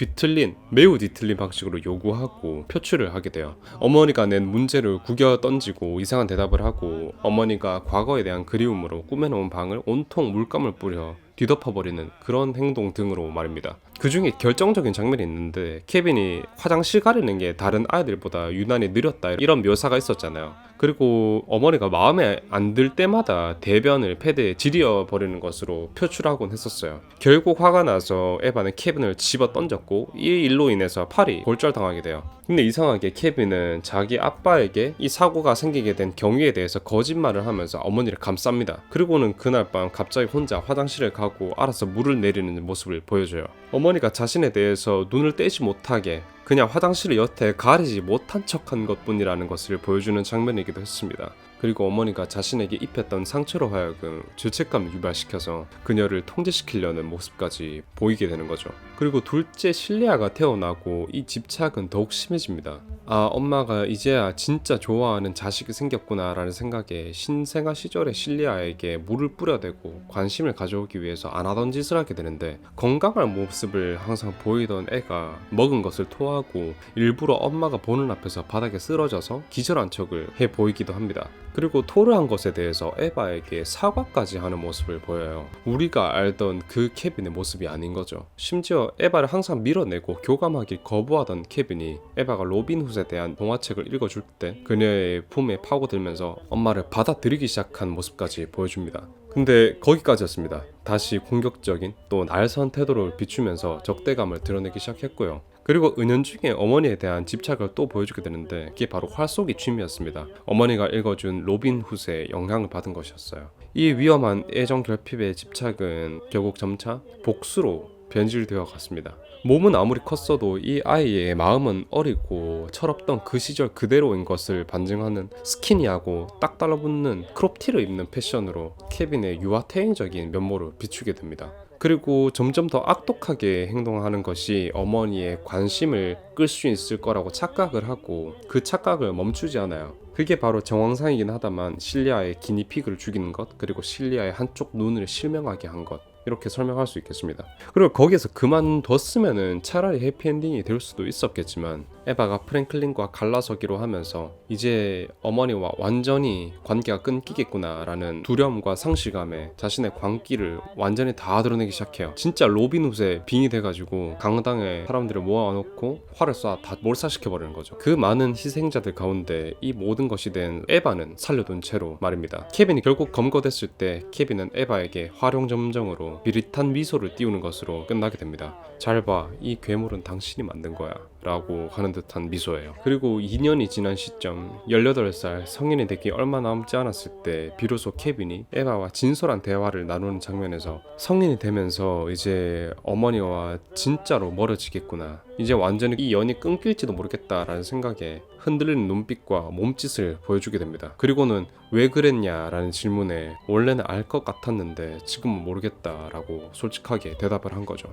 매우 뒤틀린 방식으로 요구하고 표출을 하게 돼요. 어머니가 낸 문제를 구겨 던지고 이상한 대답을 하고 어머니가 과거에 대한 그리움으로 꾸며놓은 방을 온통 물감을 뿌려 뒤덮어버리는 그런 행동 등으로 말입니다. 그 중에 결정적인 장면이 있는데 케빈이 화장실 가리는 게 다른 아이들보다 유난히 느렸다 이런 묘사가 있었잖아요. 그리고 어머니가 마음에 안 들 때마다 대변을 패드에 지려버리는 것으로 표출하곤 했었어요. 결국 화가 나서 에바는 케빈을 집어 던졌고 이 일로 인해서 팔이 골절당하게 돼요. 근데 이상하게 케빈은 자기 아빠에게 이 사고가 생기게 된 경위에 대해서 거짓말을 하면서 어머니를 감쌉니다. 그리고는 그날 밤 갑자기 혼자 화장실을 가고 알아서 물을 내리는 모습을 보여줘요. 어머니가 자신에 대해서 눈을 떼지 못하게 그냥 화장실을 여태 가리지 못한 척한 것뿐이라는 것을 보여주는 장면이기도 했습니다. 그리고 어머니가 자신에게 입혔던 상처로 하여금 죄책감을 유발시켜서 그녀를 통제시키려는 모습까지 보이게 되는 거죠. 그리고 둘째 실리아가 태어나고 이 집착은 더욱 심해집니다. 아, 엄마가 이제야 진짜 좋아하는 자식이 생겼구나 라는 생각에 신생아 시절의 실리아에게 물을 뿌려대고 관심을 가져오기 위해서 안 하던 짓을 하게 되는데, 건강한 모습을 항상 보이던 애가 먹은 것을 토하고 일부러 엄마가 보는 앞에서 바닥에 쓰러져서 기절한 척을 해 보이기도 합니다. 그리고 토르한 것에 대해서 에바에게 사과까지 하는 모습을 보여요. 우리가 알던 그 케빈의 모습이 아닌 거죠. 심지어 에바를 항상 밀어내고 교감하길 거부하던 케빈이 에바가 로빈 훗에 대한 동화책을 읽어줄 때 그녀의 품에 파고들면서 엄마를 받아들이기 시작한 모습까지 보여줍니다. 근데 거기까지였습니다. 다시 공격적인 또 날선 태도를 비추면서 적대감을 드러내기 시작했고요. 그리고 은연중에 어머니에 대한 집착을 또 보여주게 되는데, 그게 바로 활쏘기 취미였습니다. 어머니가 읽어준 로빈 훗의 영향을 받은 것이었어요. 이 위험한 애정 결핍의 집착은 결국 점차 복수로 변질되어 갔습니다. 몸은 아무리 컸어도 이 아이의 마음은 어리고 철없던 그 시절 그대로인 것을 반증하는 스키니하고 딱 달라붙는 크롭티를 입는 패션으로 케빈의 유아태행적인 면모를 비추게 됩니다. 그리고 점점 더 악독하게 행동하는 것이 어머니의 관심을 끌 수 있을 거라고 착각을 하고 그 착각을 멈추지 않아요. 그게 바로 정황상이긴 하다만 실리아의 기니피그를 죽이는 것, 그리고 실리아의 한쪽 눈을 실명하게 한 것, 이렇게 설명할 수 있겠습니다. 그리고 거기에서 그만뒀으면은 차라리 해피엔딩이 될 수도 있었겠지만, 에바가 프랭클린과 갈라서기로 하면서 이제 어머니와 완전히 관계가 끊기겠구나 라는 두려움과 상실감에 자신의 광기를 완전히 다 드러내기 시작해요. 진짜 로빈 훗에 빙이 돼가지고 강당에 사람들을 모아놓고 활을 쏴 다 몰살시켜버리는 거죠. 그 많은 희생자들 가운데 이 모든 것이 된 에바는 살려둔 채로 말입니다. 케빈이 결국 검거됐을 때 케빈은 에바에게 활용점정으로 비릿한 미소를 띄우는 것으로 끝나게 됩니다. 잘 봐, 이 괴물은 당신이 만든 거야 라고 하는 듯한 미소예요. 그리고 2년이 지난 시점, 18살 성인이 되기 얼마 남지 않았을 때 비로소 케빈이 에바와 진솔한 대화를 나누는 장면에서 성인이 되면서 이제 어머니와 진짜로 멀어지겠구나, 이제 완전히 이 연이 끊길지도 모르겠다라는 생각에 흔들리는 눈빛과 몸짓을 보여주게 됩니다. 그리고는 왜 그랬냐 라는 질문에 원래는 알 것 같았는데 지금은 모르겠다 라고 솔직하게 대답을 한 거죠.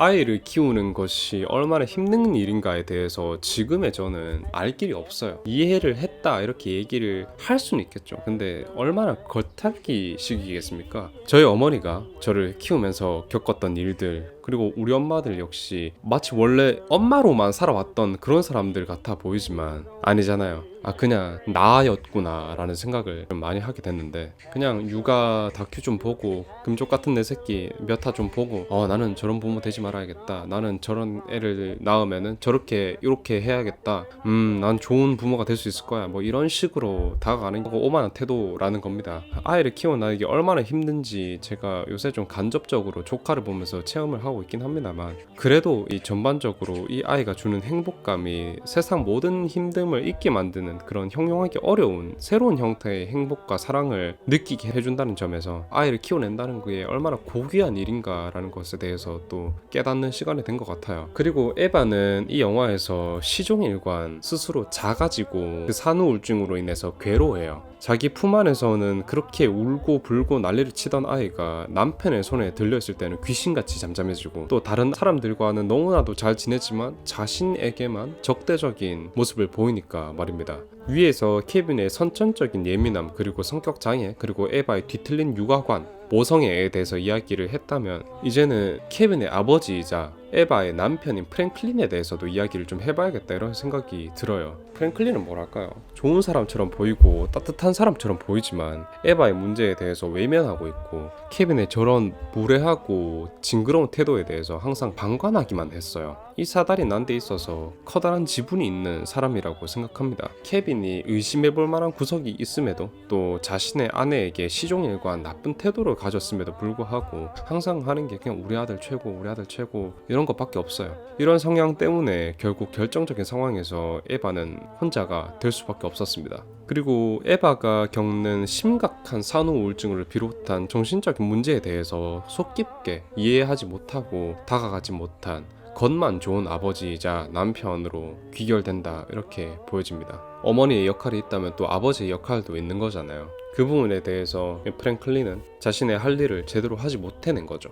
아이를 키우는 것이 얼마나 힘든 일인가에 대해서 지금의 저는 알 길이 없어요. 이해를 했다 이렇게 얘기를 할 수는 있겠죠. 근데 얼마나 겉핥기 식이겠습니까? 저희 어머니가 저를 키우면서 겪었던 일들, 그리고 우리 엄마들 역시 마치 원래 엄마로만 살아왔던 그런 사람들 같아 보이지만 아니잖아요. 아, 그냥 나였구나 라는 생각을 좀 많이 하게 됐는데, 그냥 육아 다큐 좀 보고 금쪽 같은 내 새끼 몇 화 좀 보고 나는 저런 부모 되지 말아야겠다, 나는 저런 애를 낳으면은 저렇게 이렇게 해야겠다, 난 좋은 부모가 될 수 있을 거야, 뭐 이런 식으로 다가가는 거고 오만한 태도라는 겁니다. 아이를 키워나가는 게 얼마나 힘든지 제가 요새 좀 간접적으로 조카를 보면서 체험을 하고 있긴 합니다만, 그래도 이 전반적으로 이 아이가 주는 행복감이 세상 모든 힘듦을 잊게 만드는 그런 형용하기 어려운 새로운 형태의 행복과 사랑을 느끼게 해준다는 점에서 아이를 키워낸다는 게 얼마나 고귀한 일인가라는 것에 대해서 또 깨닫는 시간이 된 것 같아요. 그리고 에바는 이 영화에서 시종일관 스스로 작아지고 그 산후 우울증으로 인해서 괴로워해요. 자기 품 안에서는 그렇게 울고 불고 난리를 치던 아이가 남편의 손에 들려있을 때는 귀신같이 잠잠해지고, 또 다른 사람들과는 너무나도 잘 지내지만 자신에게만 적대적인 모습을 보이니까 말입니다. 위에서 케빈의 선천적인 예민함, 그리고 성격 장애, 그리고 에바의 뒤틀린 육아관, 모성애에 대해서 이야기를 했다면, 이제는 케빈의 아버지이자 에바의 남편인 프랭클린에 대해서도 이야기를 좀 해봐야겠다 이런 생각이 들어요. 프랭클린은 뭐랄까요, 좋은 사람처럼 보이고 따뜻한 사람처럼 보이지만 에바의 문제에 대해서 외면하고 있고, 케빈의 저런 무례하고 징그러운 태도에 대해서 항상 방관하기만 했어요. 이 사달이 난 데 있어서 커다란 지분이 있는 사람이라고 생각합니다. 케빈이 의심해볼 만한 구석이 있음에도, 또 자신의 아내에게 시종일관 나쁜 태도를 가졌음에도 불구하고 항상 하는 게 그냥 우리 아들 최고, 우리 아들 최고 이런 것밖에 없어요. 이런 성향 때문에 결국 결정적인 상황에서 에바는 혼자가 될 수밖에 없었습니다. 그리고 에바가 겪는 심각한 산후 우울증을 비롯한 정신적인 문제에 대해서 속 깊게 이해하지 못하고 다가가지 못한 겉만 좋은 아버지이자 남편으로 귀결된다, 이렇게 보여집니다. 어머니의 역할이 있다면 또 아버지의 역할도 있는 거잖아요. 그 부분에 대해서 프랭클린은 자신의 할 일을 제대로 하지 못해낸 거죠.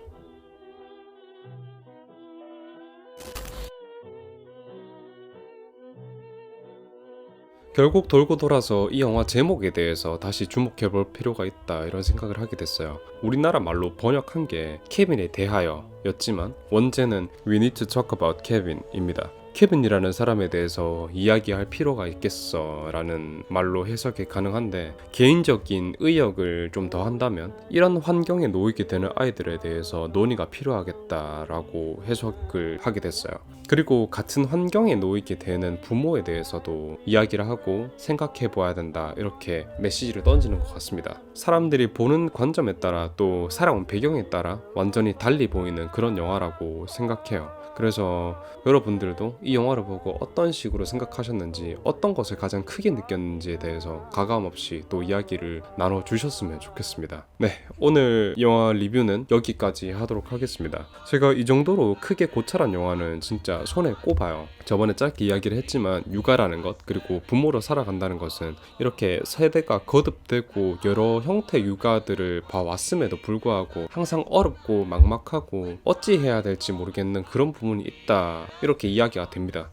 결국 돌고 돌아서 이 영화 제목에 대해서 다시 주목해 볼 필요가 있다, 이런 생각을 하게 됐어요. 우리나라 말로 번역한 게 케빈에 대하여 였지만 원제는 We need to talk about Kevin 입니다. 케빈이라는 사람에 대해서 이야기할 필요가 있겠어 라는 말로 해석이 가능한데, 개인적인 의역을 좀 더 한다면 이런 환경에 놓이게 되는 아이들에 대해서 논의가 필요하겠다라고 해석을 하게 됐어요. 그리고 같은 환경에 놓이게 되는 부모에 대해서도 이야기를 하고 생각해 보아야 된다, 이렇게 메시지를 던지는 것 같습니다. 사람들이 보는 관점에 따라 또 살아온 배경에 따라 완전히 달리 보이는 그런 영화라고 생각해요. 그래서 여러분들도 이 영화를 보고 어떤 식으로 생각하셨는지, 어떤 것을 가장 크게 느꼈는지에 대해서 가감없이 또 이야기를 나눠주셨으면 좋겠습니다. 네, 오늘 영화 리뷰는 여기까지 하도록 하겠습니다. 제가 이 정도로 크게 고찰한 영화는 진짜 손에 꼽아요. 저번에 짧게 이야기를 했지만 육아라는 것, 그리고 부모로 살아간다는 것은 이렇게 세대가 거듭되고 여러 형태 육아들을 봐왔음에도 불구하고 항상 어렵고 막막하고 어찌해야 될지 모르겠는 그런 부분이 있다, 이렇게 이야기가 됩니다.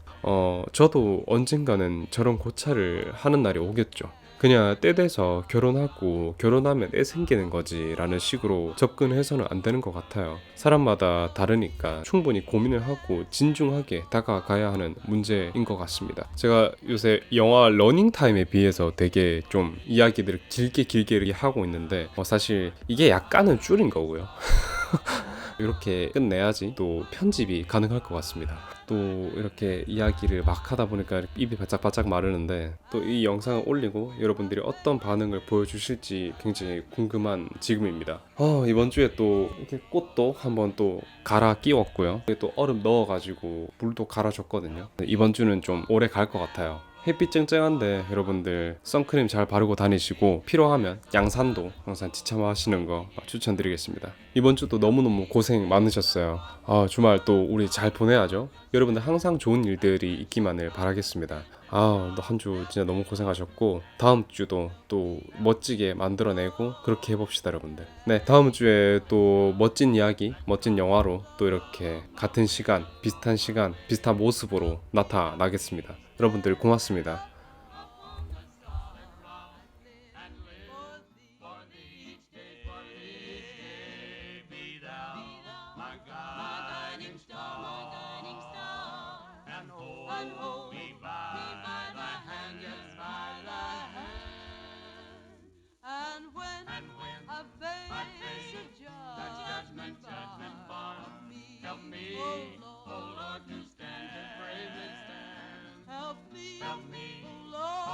저도 언젠가는 저런 고찰을 하는 날이 오겠죠. 그냥 때 돼서 결혼하고 결혼하면 애 생기는 거지 라는 식으로 접근해서는 안 되는 것 같아요. 사람마다 다르니까 충분히 고민을 하고 진중하게 다가가야 하는 문제인 것 같습니다. 제가 요새 영화 러닝타임에 비해서 되게 좀 이야기들을 길게 하고 있는데 사실 이게 약간은 줄인 거고요. 이렇게 끝내야지 또 편집이 가능할 것 같습니다. 또 이렇게 이야기를 막 하다 보니까 입이 바짝바짝 마르는데, 또 이 영상을 올리고 여러분들이 어떤 반응을 보여주실지 굉장히 궁금한 지금입니다. 이번 주에 또 이렇게 꽃도 한번 또 갈아 끼웠고요. 또 얼음 넣어가지고 물도 갈아줬거든요. 이번 주는 좀 오래 갈 것 같아요. 햇빛 쨍쨍한데 여러분들 선크림 잘 바르고 다니시고, 필요하면 양산도 항상 지참하시는 거 추천드리겠습니다. 이번 주도 너무너무 고생 많으셨어요. 주말 또 우리 잘 보내야죠. 여러분들 항상 좋은 일들이 있기만을 바라겠습니다. 한 주 진짜 너무 고생하셨고, 다음 주도 또 멋지게 만들어내고 그렇게 해봅시다, 여러분들. 네, 다음 주에 또 멋진 이야기, 멋진 영화로 또 이렇게 같은 시간, 비슷한 모습으로 나타나겠습니다. 여러분들 고맙습니다. And hold me by the hand, yes, by the hand. And when I face a judgment bar, help me, oh Lord, to stand and bravely stand. Help me, oh Lord.